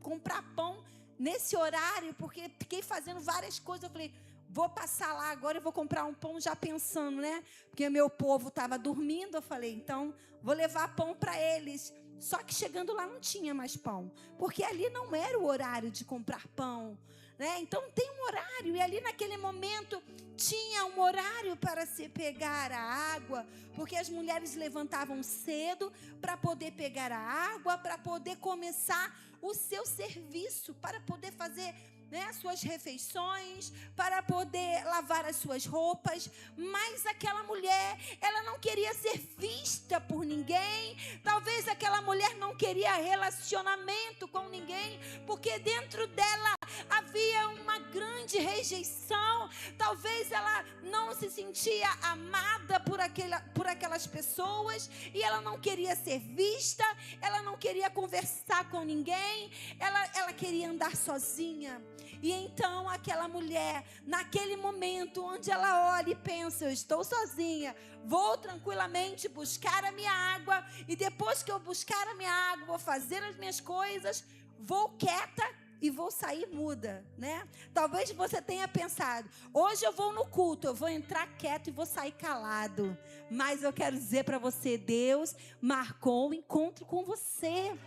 comprar pão nesse horário, porque fiquei fazendo várias coisas. Eu falei, vou passar lá agora e vou comprar um pão já pensando, né? Porque meu povo estava dormindo, eu falei, então vou levar pão para eles. Só que chegando lá não tinha mais pão, porque ali não era o horário de comprar pão, né? Então tem um horário, e ali naquele momento tinha um horário para se pegar a água, porque as mulheres levantavam cedo para poder pegar a água, para poder começar o seu serviço, para poder fazer, né, as suas refeições, para poder lavar as suas roupas. Mas aquela mulher, ela não queria ser vista por ninguém. Talvez aquela mulher não queria relacionamento com ninguém, porque dentro dela havia uma grande rejeição. Talvez ela não se sentia amada por aquelas pessoas, e ela não queria ser vista, ela não queria conversar com ninguém, ela queria andar sozinha. E então aquela mulher, naquele momento onde ela olha e pensa, eu estou sozinha, vou tranquilamente buscar a minha água, e depois que eu buscar a minha água, vou fazer as minhas coisas, vou quieta e vou sair muda, né? Talvez você tenha pensado, hoje eu vou no culto, eu vou entrar quieto e vou sair calado. Mas eu quero dizer para você, Deus marcou um encontro com você.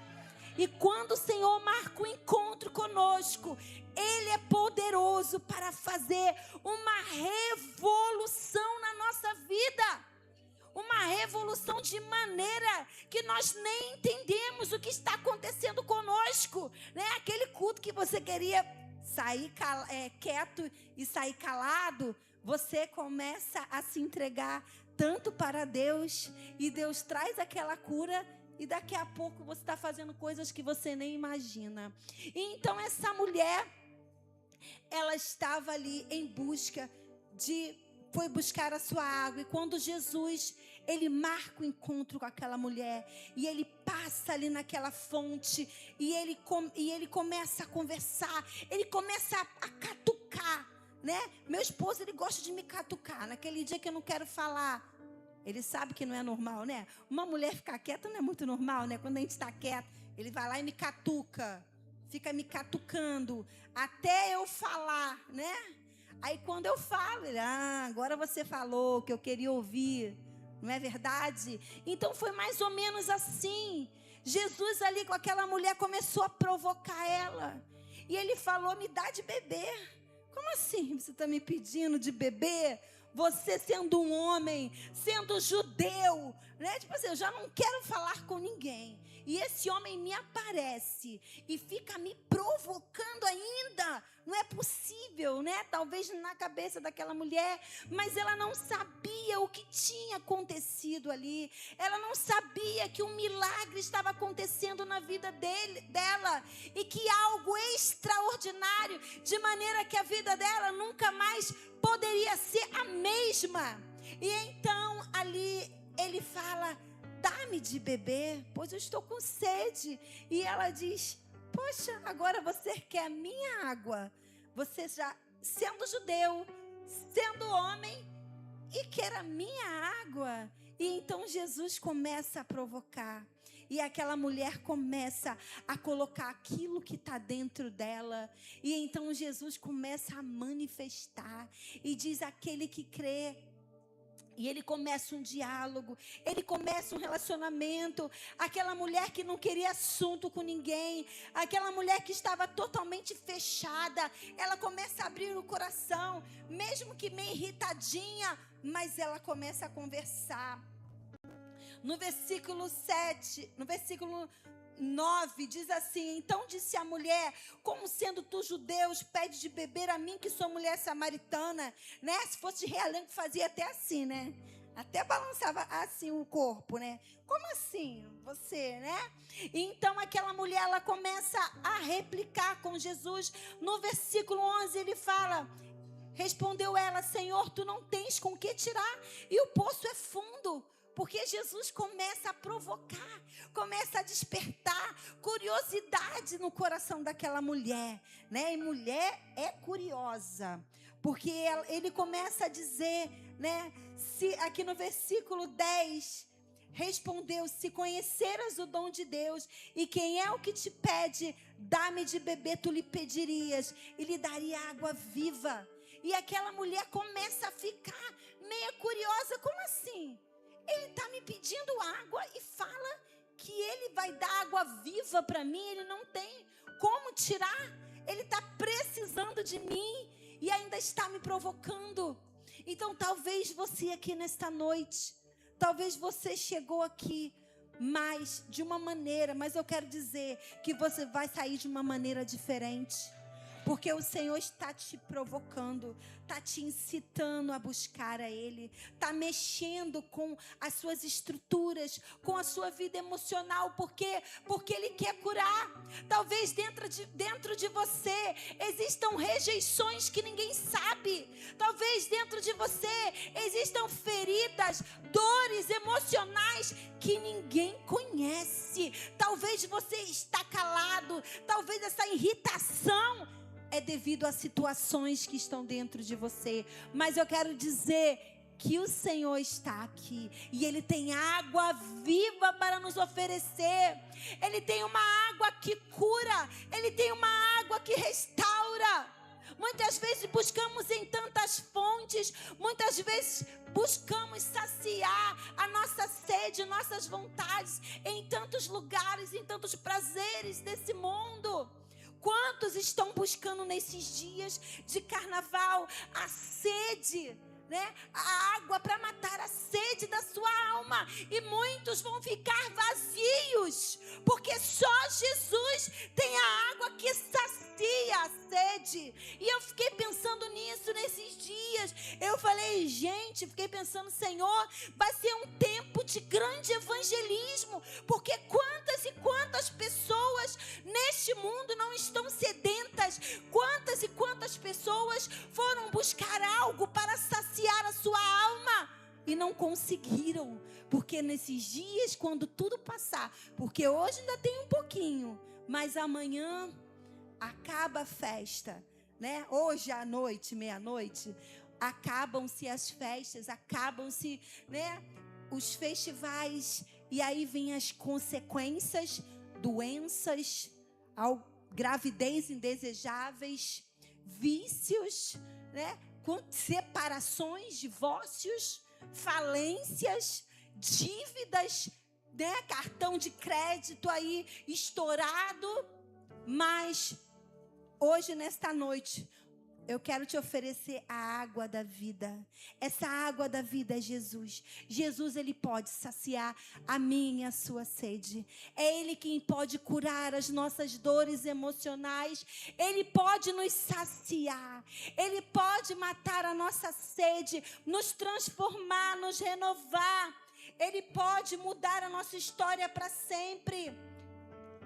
E quando o Senhor marca um encontro conosco, Ele é poderoso para fazer uma revolução na nossa vida. Uma revolução de maneira que nós nem entendemos o que está acontecendo conosco, né? Aquele culto que você queria sair quieto e sair calado, você começa a se entregar tanto para Deus, e Deus traz aquela cura, e daqui a pouco você está fazendo coisas que você nem imagina. E então essa mulher, ela estava ali em busca foi buscar a sua água. E quando Jesus, ele marca o encontro com aquela mulher, e ele passa ali naquela fonte, e ele começa a conversar, ele começa a catucar, né? Meu esposo, ele gosta de me catucar. Naquele dia que eu não quero falar, ele sabe que não é normal, né? Uma mulher ficar quieta não é muito normal, né? Quando a gente está quieta, ele vai lá e me catuca, fica me catucando até eu falar, né? Aí quando eu falo, ele, agora você falou o que eu queria ouvir, não é verdade? Então foi mais ou menos assim. Jesus ali com aquela mulher começou a provocar ela, e ele falou, me dá de beber. Como assim você está me pedindo de beber? Você sendo um homem, sendo judeu, né? Tipo assim, eu já não quero falar com ninguém. E esse homem me aparece e fica me provocando ainda. Não é possível, né? Talvez na cabeça daquela mulher, mas ela não sabia o que tinha acontecido ali. Ela não sabia que um milagre estava acontecendo na vida dela, e que algo extraordinário, de maneira que a vida dela nunca mais poderia ser a mesma. E então ali ele fala, dá-me de beber, pois eu estou com sede. E ela diz, poxa, agora você quer a minha água? Você já sendo judeu, sendo homem, e quer a minha água? E então Jesus começa a provocar. E aquela mulher começa a colocar aquilo que está dentro dela. E então Jesus começa a manifestar. E diz, aquele que crê. E ele começa um diálogo, ele começa um relacionamento. Aquela mulher que não queria assunto com ninguém, aquela mulher que estava totalmente fechada, ela começa a abrir o coração, mesmo que meio irritadinha, mas ela começa a conversar. No versículo 9, diz assim, então disse a mulher, como sendo tu judeus, pede de beber a mim que sou mulher samaritana, né? Se fosse de realengo, fazia até assim, né? Até balançava assim o corpo, né? Como assim? Você, né? E então aquela mulher, ela começa a replicar com Jesus. No versículo 11 ele fala, respondeu ela, Senhor, tu não tens com que tirar, e o poço é fundo. Porque Jesus começa a provocar, começa a despertar curiosidade no coração daquela mulher, né? E mulher é curiosa, porque ele começa a dizer, né? Aqui no versículo 10, respondeu, se conheceras o dom de Deus, e quem é o que te pede, dá-me de beber, tu lhe pedirias, e lhe daria água viva. E aquela mulher começa a ficar meio curiosa. Como assim? Ele está me pedindo água e fala que ele vai dar água viva para mim. Ele não tem como tirar. Ele está precisando de mim e ainda está me provocando. Então talvez você aqui nesta noite, talvez você chegou aqui mais de uma maneira, mas eu quero dizer que você vai sair de uma maneira diferente. Porque o Senhor está te provocando, está te incitando a buscar a Ele, está mexendo com as suas estruturas, com a sua vida emocional, porque Ele quer curar. Talvez dentro de você existam rejeições que ninguém sabe. Talvez dentro de você existam feridas, dores emocionais que ninguém conhece. Talvez você está calado, talvez essa irritação é devido a situações que estão dentro de você. Mas eu quero dizer que o Senhor está aqui. E Ele tem água viva para nos oferecer. Ele tem uma água que cura. Ele tem uma água que restaura. Muitas vezes buscamos em tantas fontes. Muitas vezes buscamos saciar a nossa sede, nossas vontades em tantos lugares, em tantos prazeres desse mundo. Quantos estão buscando nesses dias de carnaval a sede, né? A água para matar a sede da sua alma. E muitos vão ficar vazios, porque só Jesus tem a água que sacia a sede. E eu fiquei pensando nisso nesses dias. Eu falei, gente, fiquei pensando, Senhor, vai ser um tempo de grande evangelismo, porque quantas e quantas pessoas neste mundo não estão sedentas, quantas e quantas pessoas foram buscar algo para saciar a sua alma e não conseguiram, porque nesses dias, quando tudo passar, porque hoje ainda tem um pouquinho, mas amanhã acaba a festa, né? Hoje à noite, meia-noite, acabam-se as festas, acabam-se, né, os festivais, e aí vêm as consequências, doenças, gravidez indesejáveis, vícios, né, separações, divórcios, falências, dívidas, né, cartão de crédito aí estourado. Mas hoje, nesta noite, eu quero te oferecer a água da vida. Essa água da vida é Jesus. Jesus, Ele pode saciar a minha e a sua sede. É Ele quem pode curar as nossas dores emocionais. Ele pode nos saciar. Ele pode matar a nossa sede, nos transformar, nos renovar. Ele pode mudar a nossa história para sempre.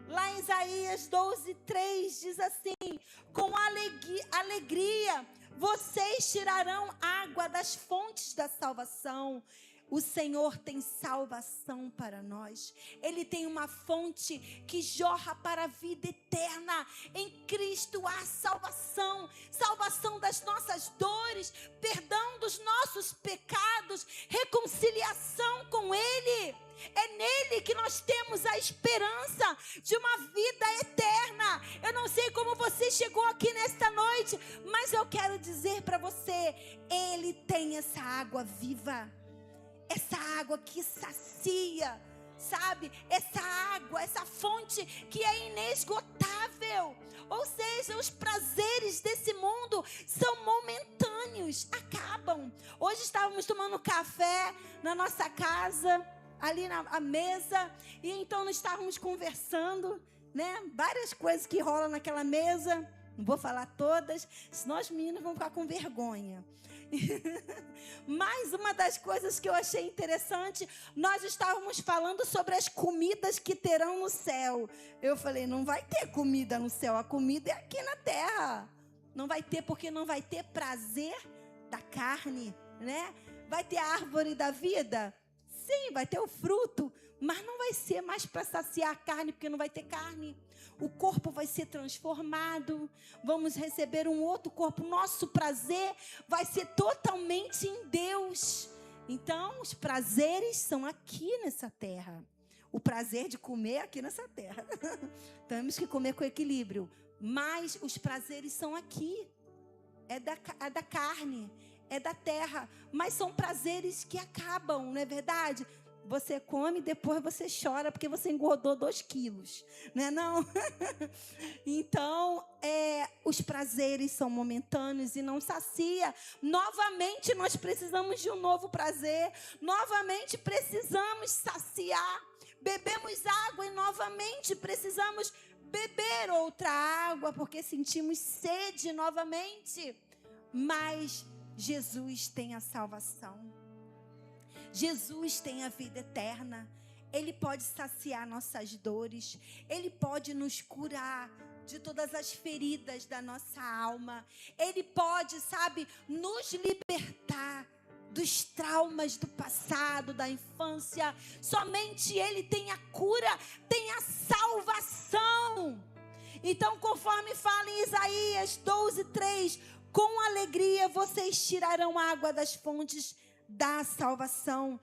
Lá em Isaías 12:3 diz assim: com alegria vocês tirarão água das fontes da salvação. O Senhor tem salvação para nós. Ele tem uma fonte que jorra para a vida eterna. Em Cristo há salvação. Salvação das nossas dores, perdão dos nossos pecados, reconciliação com Ele. É nele que nós temos a esperança de uma vida eterna. Eu não sei como você chegou aqui nesta noite, mas eu quero dizer para você, Ele tem essa água viva. Essa água que sacia, sabe? Essa água, essa fonte que é inesgotável. Ou seja, os prazeres desse mundo são momentâneos, acabam. Hoje estávamos tomando café na nossa casa, ali na mesa, e então nós estávamos conversando, né? Várias coisas que rolam naquela mesa. Não vou falar todas, senão os meninos vão ficar com vergonha. Mas uma das coisas que eu achei interessante, nós estávamos falando sobre as comidas que terão no céu. Eu falei, não vai ter comida no céu, a comida é aqui na terra. Não vai ter, porque não vai ter prazer da carne, né? Vai ter a árvore da vida? Sim, vai ter o fruto, mas não vai ser mais para saciar a carne, porque não vai ter carne. O corpo vai ser transformado, vamos receber um outro corpo. Nosso prazer vai ser totalmente em Deus. Então, os prazeres são aqui nessa terra. O prazer de comer é aqui nessa terra. Temos que comer com equilíbrio, mas os prazeres são aqui. é da carne, é da terra, mas são prazeres que acabam, não é verdade? Você come e depois você chora porque você engordou 2 quilos, não é não? Então, os prazeres são momentâneos e não sacia. Novamente nós precisamos de um novo prazer, novamente precisamos saciar. Bebemos água e novamente precisamos beber outra água porque sentimos sede novamente. Mas Jesus tem a salvação. Jesus tem a vida eterna. Ele pode saciar nossas dores. Ele pode nos curar de todas as feridas da nossa alma. Ele pode, nos libertar dos traumas do passado, da infância. Somente Ele tem a cura, tem a salvação. Então, conforme fala em Isaías 12:3, com alegria vocês tirarão água das fontes da salvação.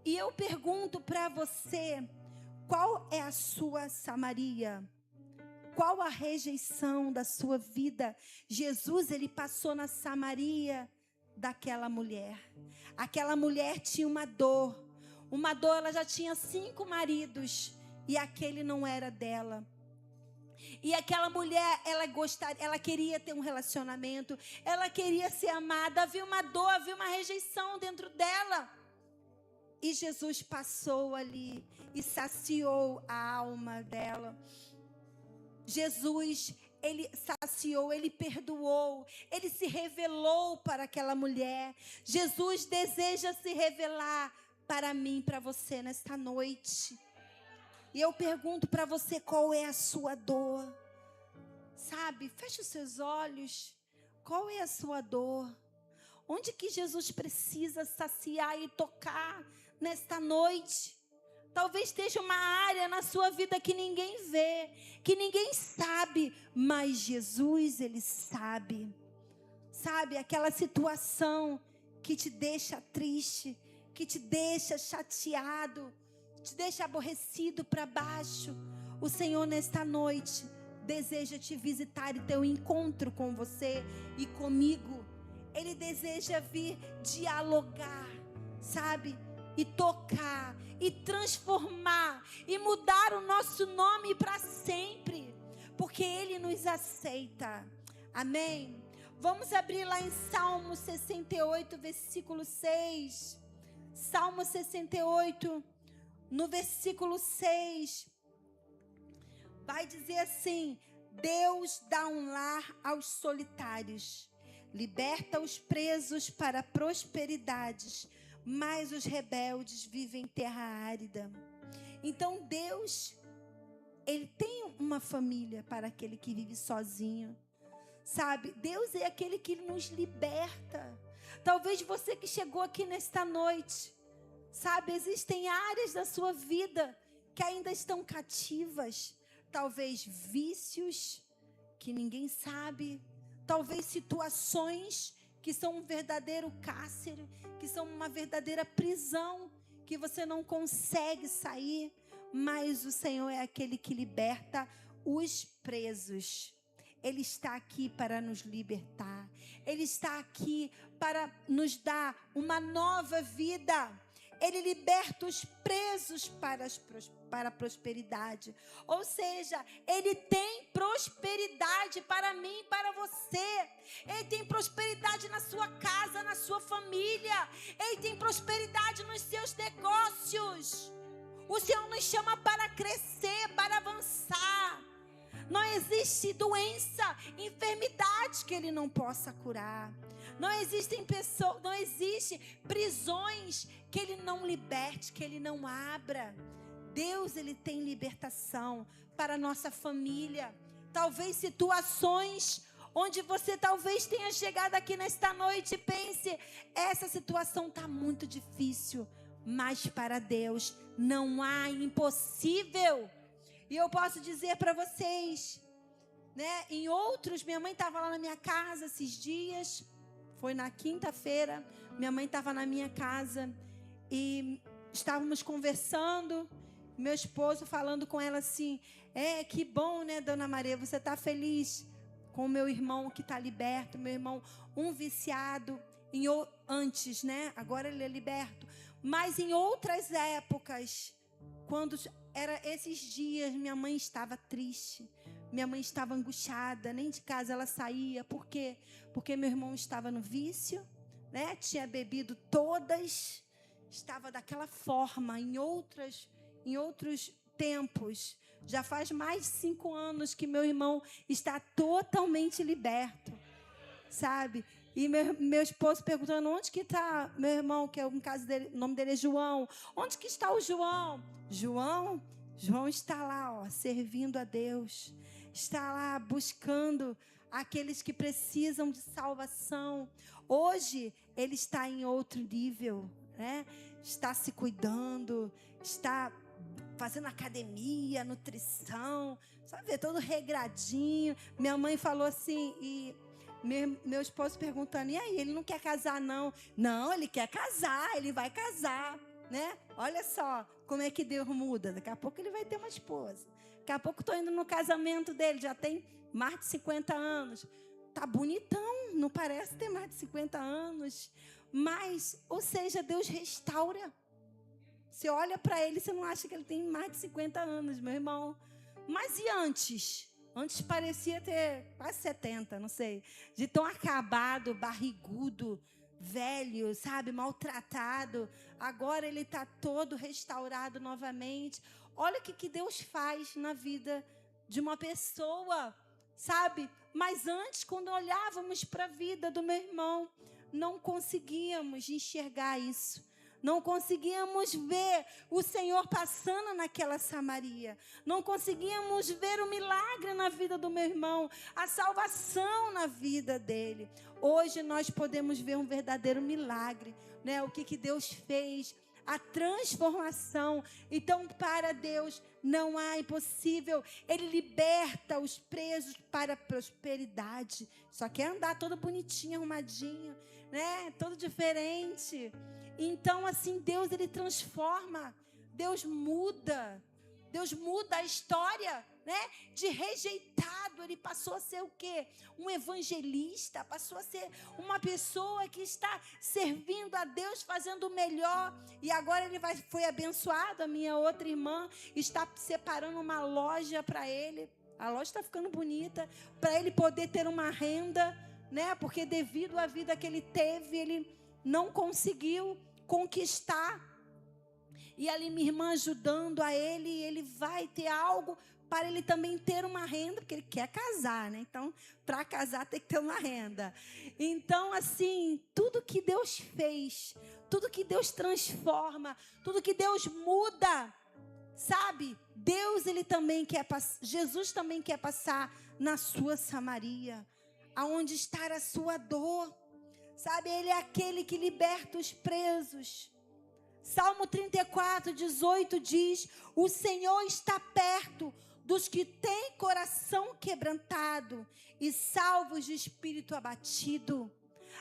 E eu pergunto para você, qual é a sua Samaria? Qual a rejeição da sua vida? Jesus, ele passou na Samaria daquela mulher. Aquela mulher tinha uma dor, ela já tinha 5 maridos e aquele não era dela. E aquela mulher, ela queria ter um relacionamento, ela queria ser amada, havia uma dor, havia uma rejeição dentro dela. E Jesus passou ali e saciou a alma dela. Jesus, ele saciou, ele perdoou, ele se revelou para aquela mulher. Jesus deseja se revelar para mim, para você nesta noite. E eu pergunto para você, qual é a sua dor? Feche os seus olhos. Qual é a sua dor? Onde que Jesus precisa saciar e tocar nesta noite? Talvez esteja uma área na sua vida que ninguém vê, que ninguém sabe, mas Jesus, ele sabe. Aquela situação que te deixa triste, que te deixa chateado, te deixa aborrecido para baixo. O Senhor, nesta noite, deseja te visitar e ter um encontro com você e comigo. Ele deseja vir dialogar, e tocar, e transformar, e mudar o nosso nome para sempre, porque Ele nos aceita. Amém? Vamos abrir lá em Salmo 68, versículo 6. Salmo 68, no versículo 6. Vai dizer assim: Deus dá um lar aos solitários, liberta os presos para prosperidades, mas os rebeldes vivem em terra árida. Então Deus, ele tem uma família para aquele que vive sozinho. Deus é aquele que nos liberta. Talvez você que chegou aqui nesta noite, existem áreas da sua vida que ainda estão cativas. Talvez vícios que ninguém sabe. Talvez situações que são um verdadeiro cárcere, que são uma verdadeira prisão, que você não consegue sair. Mas o Senhor é aquele que liberta os presos. Ele está aqui para nos libertar. Ele está aqui para nos dar uma nova vida. Ele liberta os presos para a prosperidade. Ou seja, Ele tem prosperidade para mim e para você. Ele tem prosperidade na sua casa, na sua família. Ele tem prosperidade nos seus negócios. O Senhor nos chama para crescer, para avançar. Não existe doença, enfermidade que Ele não possa curar. Não existem pessoas, não existe prisões que Ele não liberte, que Ele não abra. Deus, Ele tem libertação para a nossa família. Talvez situações onde você talvez tenha chegado aqui nesta noite e pense, essa situação está muito difícil, mas para Deus não há impossível. E eu posso dizer para vocês, em outros, minha mãe estava lá na minha casa esses dias, foi na quinta-feira, minha mãe estava na minha casa e estávamos conversando, meu esposo falando com ela assim, que bom, Dona Maria, você está feliz com o meu irmão que está liberto, meu irmão, um viciado antes, né? Agora ele é liberto. Mas em outras épocas, quando era esses dias, minha mãe estava triste, minha mãe estava angustiada, nem de casa ela saía. Por quê? Porque meu irmão estava no vício, né? Tinha bebido todas, estava daquela forma. Em outros tempos, já faz mais de 5 anos que meu irmão está totalmente liberto, sabe? E meu esposo perguntando, onde que está meu irmão, que é o caso dele, o nome dele é João. Onde que está o João? João está lá, ó, servindo a Deus. Está lá buscando aqueles que precisam de salvação. Hoje ele está em outro nível, né? Está se cuidando, está fazendo academia, nutrição, sabe, todo regradinho. Minha mãe falou assim, e meu esposo perguntando, e aí, ele não quer casar não? Não, ele quer casar, ele vai casar, né? Olha só como é que Deus muda. Daqui a pouco ele vai ter uma esposa. Daqui a pouco estou indo no casamento dele, já tem mais de 50 anos. Tá bonitão, não parece ter mais de 50 anos. Mas, ou seja, Deus restaura. Você olha para ele, você não acha que ele tem mais de 50 anos, meu irmão. Mas e antes? Antes parecia ter quase 70, não sei. De tão acabado, barrigudo, velho, sabe, maltratado. Agora ele está todo restaurado novamente. Olha o que Deus faz na vida de uma pessoa, sabe? Mas antes, quando olhávamos para a vida do meu irmão, não conseguíamos enxergar isso. Não conseguíamos ver o Senhor passando naquela Samaria. Não conseguíamos ver o milagre na vida do meu irmão, a salvação na vida dele. Hoje nós podemos ver um verdadeiro milagre, né? O que Deus fez, a transformação. Então, para Deus não há impossível. Ele liberta os presos para a prosperidade. Só quer andar todo bonitinho, arrumadinho, né? Todo diferente. Então, assim, Deus, ele transforma, Deus muda a história, né? De rejeitado, ele passou a ser o quê? Um evangelista, passou a ser uma pessoa que está servindo a Deus, fazendo o melhor. E agora ele foi abençoado, a minha outra irmã está separando uma loja para ele. A loja está ficando bonita, para ele poder ter uma renda, né? Porque devido à vida que ele teve, ele não conseguiu conquistar. E ali minha irmã ajudando a ele, ele vai ter algo para ele também ter uma renda, porque ele quer casar, né? Então, para casar tem que ter uma renda. Então, assim, tudo que Deus fez, tudo que Deus transforma, tudo que Deus muda, sabe? Deus, ele também quer Jesus também quer passar na sua Samaria, aonde está a sua dor. Sabe, ele é aquele que liberta os presos. Salmo 34, 18 diz: o Senhor está perto dos que têm coração quebrantado e salvos de espírito abatido.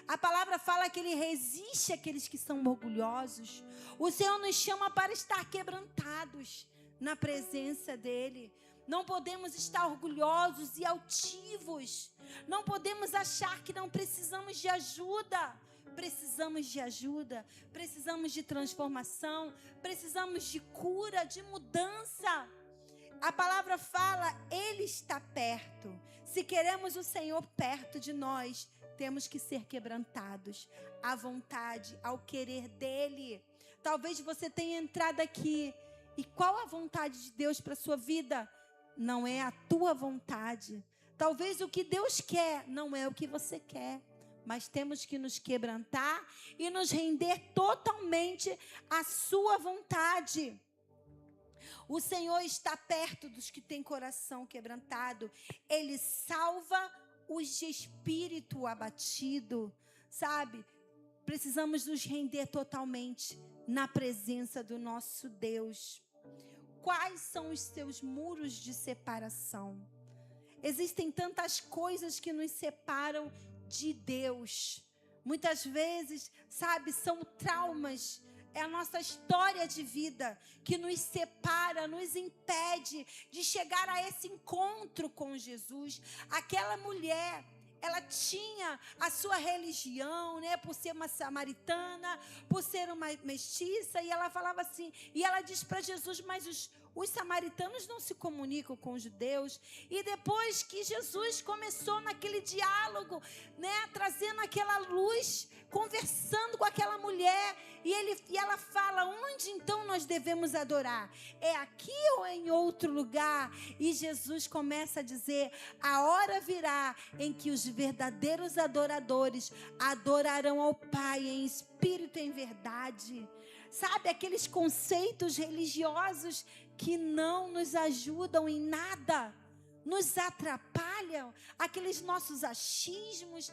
A palavra fala que ele resiste àqueles que são orgulhosos. O Senhor nos chama para estar quebrantados na presença dele. Não podemos estar orgulhosos e altivos. Não podemos achar que não precisamos de ajuda. Precisamos de ajuda. Precisamos de transformação. Precisamos de cura, de mudança. A palavra fala, ele está perto. Se queremos o Senhor perto de nós, temos que ser quebrantados à vontade, ao querer dele. Talvez você tenha entrado aqui. E qual a vontade de Deus para a sua vida? Não é a tua vontade. Talvez o que Deus quer não é o que você quer. Mas temos que nos quebrantar e nos render totalmente à sua vontade. O Senhor está perto dos que têm coração quebrantado. Ele salva os de espírito abatido. Sabe? Precisamos nos render totalmente na presença do nosso Deus. Quais são os seus muros de separação? Existem tantas coisas que nos separam de Deus. Muitas vezes, sabe, são traumas É a nossa história de vida que nos separa, nos impede de chegar a esse encontro com Jesus. Aquela mulher, ela tinha a sua religião, né? Por ser uma samaritana, por ser uma mestiça. E ela falava assim, e ela diz para Jesus, mas os samaritanos não se comunicam com os judeus. E depois que Jesus começou naquele diálogo, né, trazendo aquela luz, conversando com aquela mulher, e ela fala, onde então nós devemos adorar? É aqui ou em outro lugar? E Jesus começa a dizer, a hora virá em que os verdadeiros adoradores adorarão ao Pai em espírito e em verdade. Sabe, aqueles conceitos religiosos que não nos ajudam em nada, nos atrapalham, aqueles nossos achismos,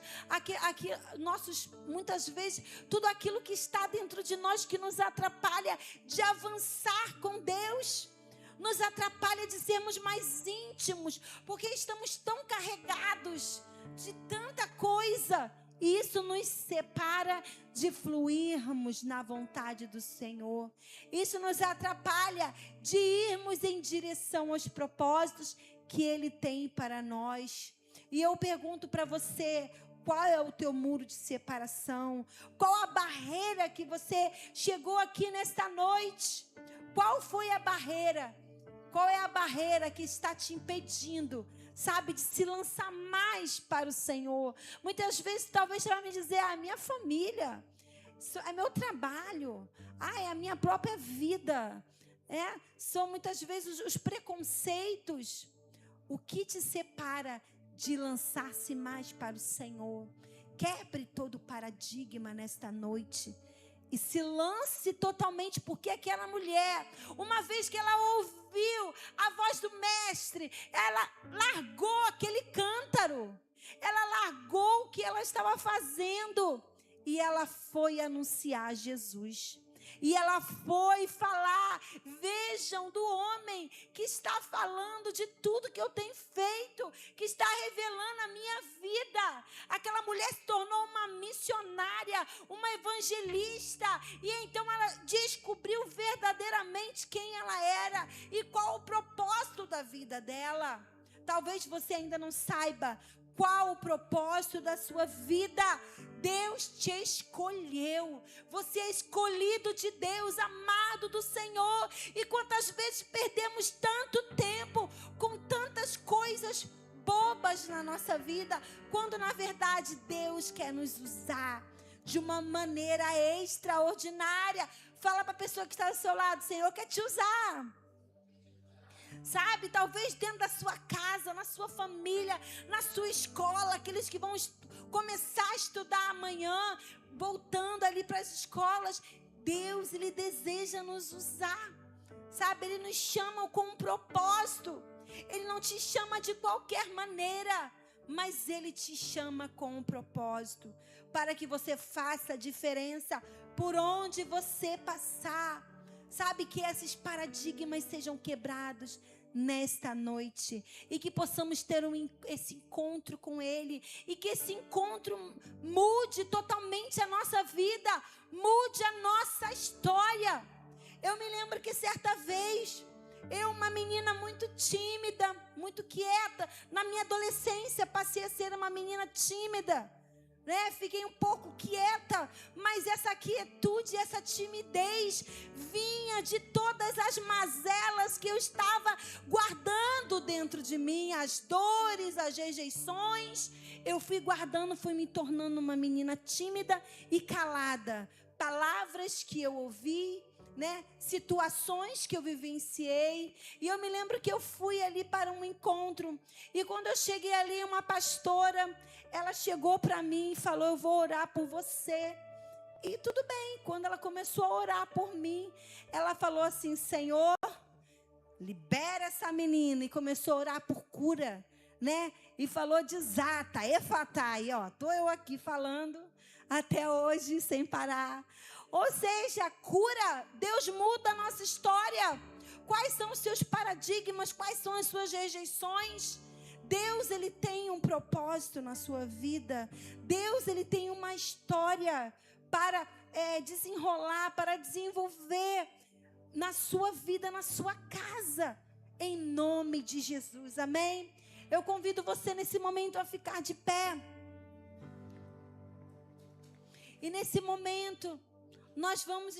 muitas vezes, tudo aquilo que está dentro de nós que nos atrapalha de avançar com Deus, nos atrapalha de sermos mais íntimos, porque estamos tão carregados de tanta coisa. E isso nos separa de fluirmos na vontade do Senhor. Isso nos atrapalha de irmos em direção aos propósitos que Ele tem para nós. E eu pergunto para você, qual é o teu muro de separação? Qual a barreira que você chegou aqui nesta noite? Qual foi a barreira? Qual é a barreira que está te impedindo, sabe, de se lançar mais para o Senhor? Muitas vezes, talvez você vai me dizer, minha família, é meu trabalho, é a minha própria vida. São muitas vezes os preconceitos. O que te separa de lançar-se mais para o Senhor? Quebre todo o paradigma nesta noite. E se lance totalmente, porque aquela mulher, uma vez que ela ouviu a voz do mestre, ela largou aquele cântaro, ela largou o que ela estava fazendo e ela foi anunciar Jesus. E ela foi falar, vejam, do homem que está falando de tudo que eu tenho feito, que está revelando a minha vida. Aquela mulher se tornou uma missionária, uma evangelista. E então ela descobriu verdadeiramente quem ela era e qual o propósito da vida dela. Talvez você ainda não saiba qual o propósito da sua vida. Deus te escolheu. Você é escolhido de Deus, amado do Senhor. E quantas vezes perdemos tanto tempo com tantas coisas bobas na nossa vida, quando na verdade Deus quer nos usar de uma maneira extraordinária. Fala para a pessoa que está do seu lado, o Senhor quer te usar. Sabe, talvez dentro da sua casa, na sua família, na sua escola, aqueles que vão começar a estudar amanhã, voltando ali para as escolas, Deus, Ele deseja nos usar, sabe, Ele nos chama com um propósito, Ele não te chama de qualquer maneira, mas Ele te chama com um propósito, para que você faça a diferença por onde você passar. Sabe, que esses paradigmas sejam quebrados nesta noite. E que possamos ter esse encontro com Ele. E que esse encontro mude totalmente a nossa vida. Mude a nossa história. Eu me lembro que certa vez, uma menina muito tímida, muito quieta. Na minha adolescência, passei a ser uma menina tímida. Fiquei um pouco quieta, mas essa quietude, essa timidez vinha de todas as mazelas que eu estava guardando dentro de mim, as dores, as rejeições. Eu fui guardando, fui me tornando uma menina tímida e calada. Palavras que eu ouvi, situações que eu vivenciei. E eu me lembro que eu fui ali para um encontro. E quando eu cheguei ali, uma pastora, ela chegou para mim e falou, eu vou orar por você. E tudo bem, quando ela começou a orar por mim, ela falou assim, Senhor, libera essa menina. E começou a orar por cura, E falou desata, efatá. E tô eu aqui falando até hoje sem parar. Ou seja, cura, Deus muda a nossa história. Quais são os seus paradigmas? Quais são as suas rejeições? Deus, Ele tem um propósito na sua vida. Deus, Ele tem uma história para desenrolar, para desenvolver na sua vida, na sua casa, em nome de Jesus, amém? Eu convido você nesse momento a ficar de pé. E nesse momento, nós vamos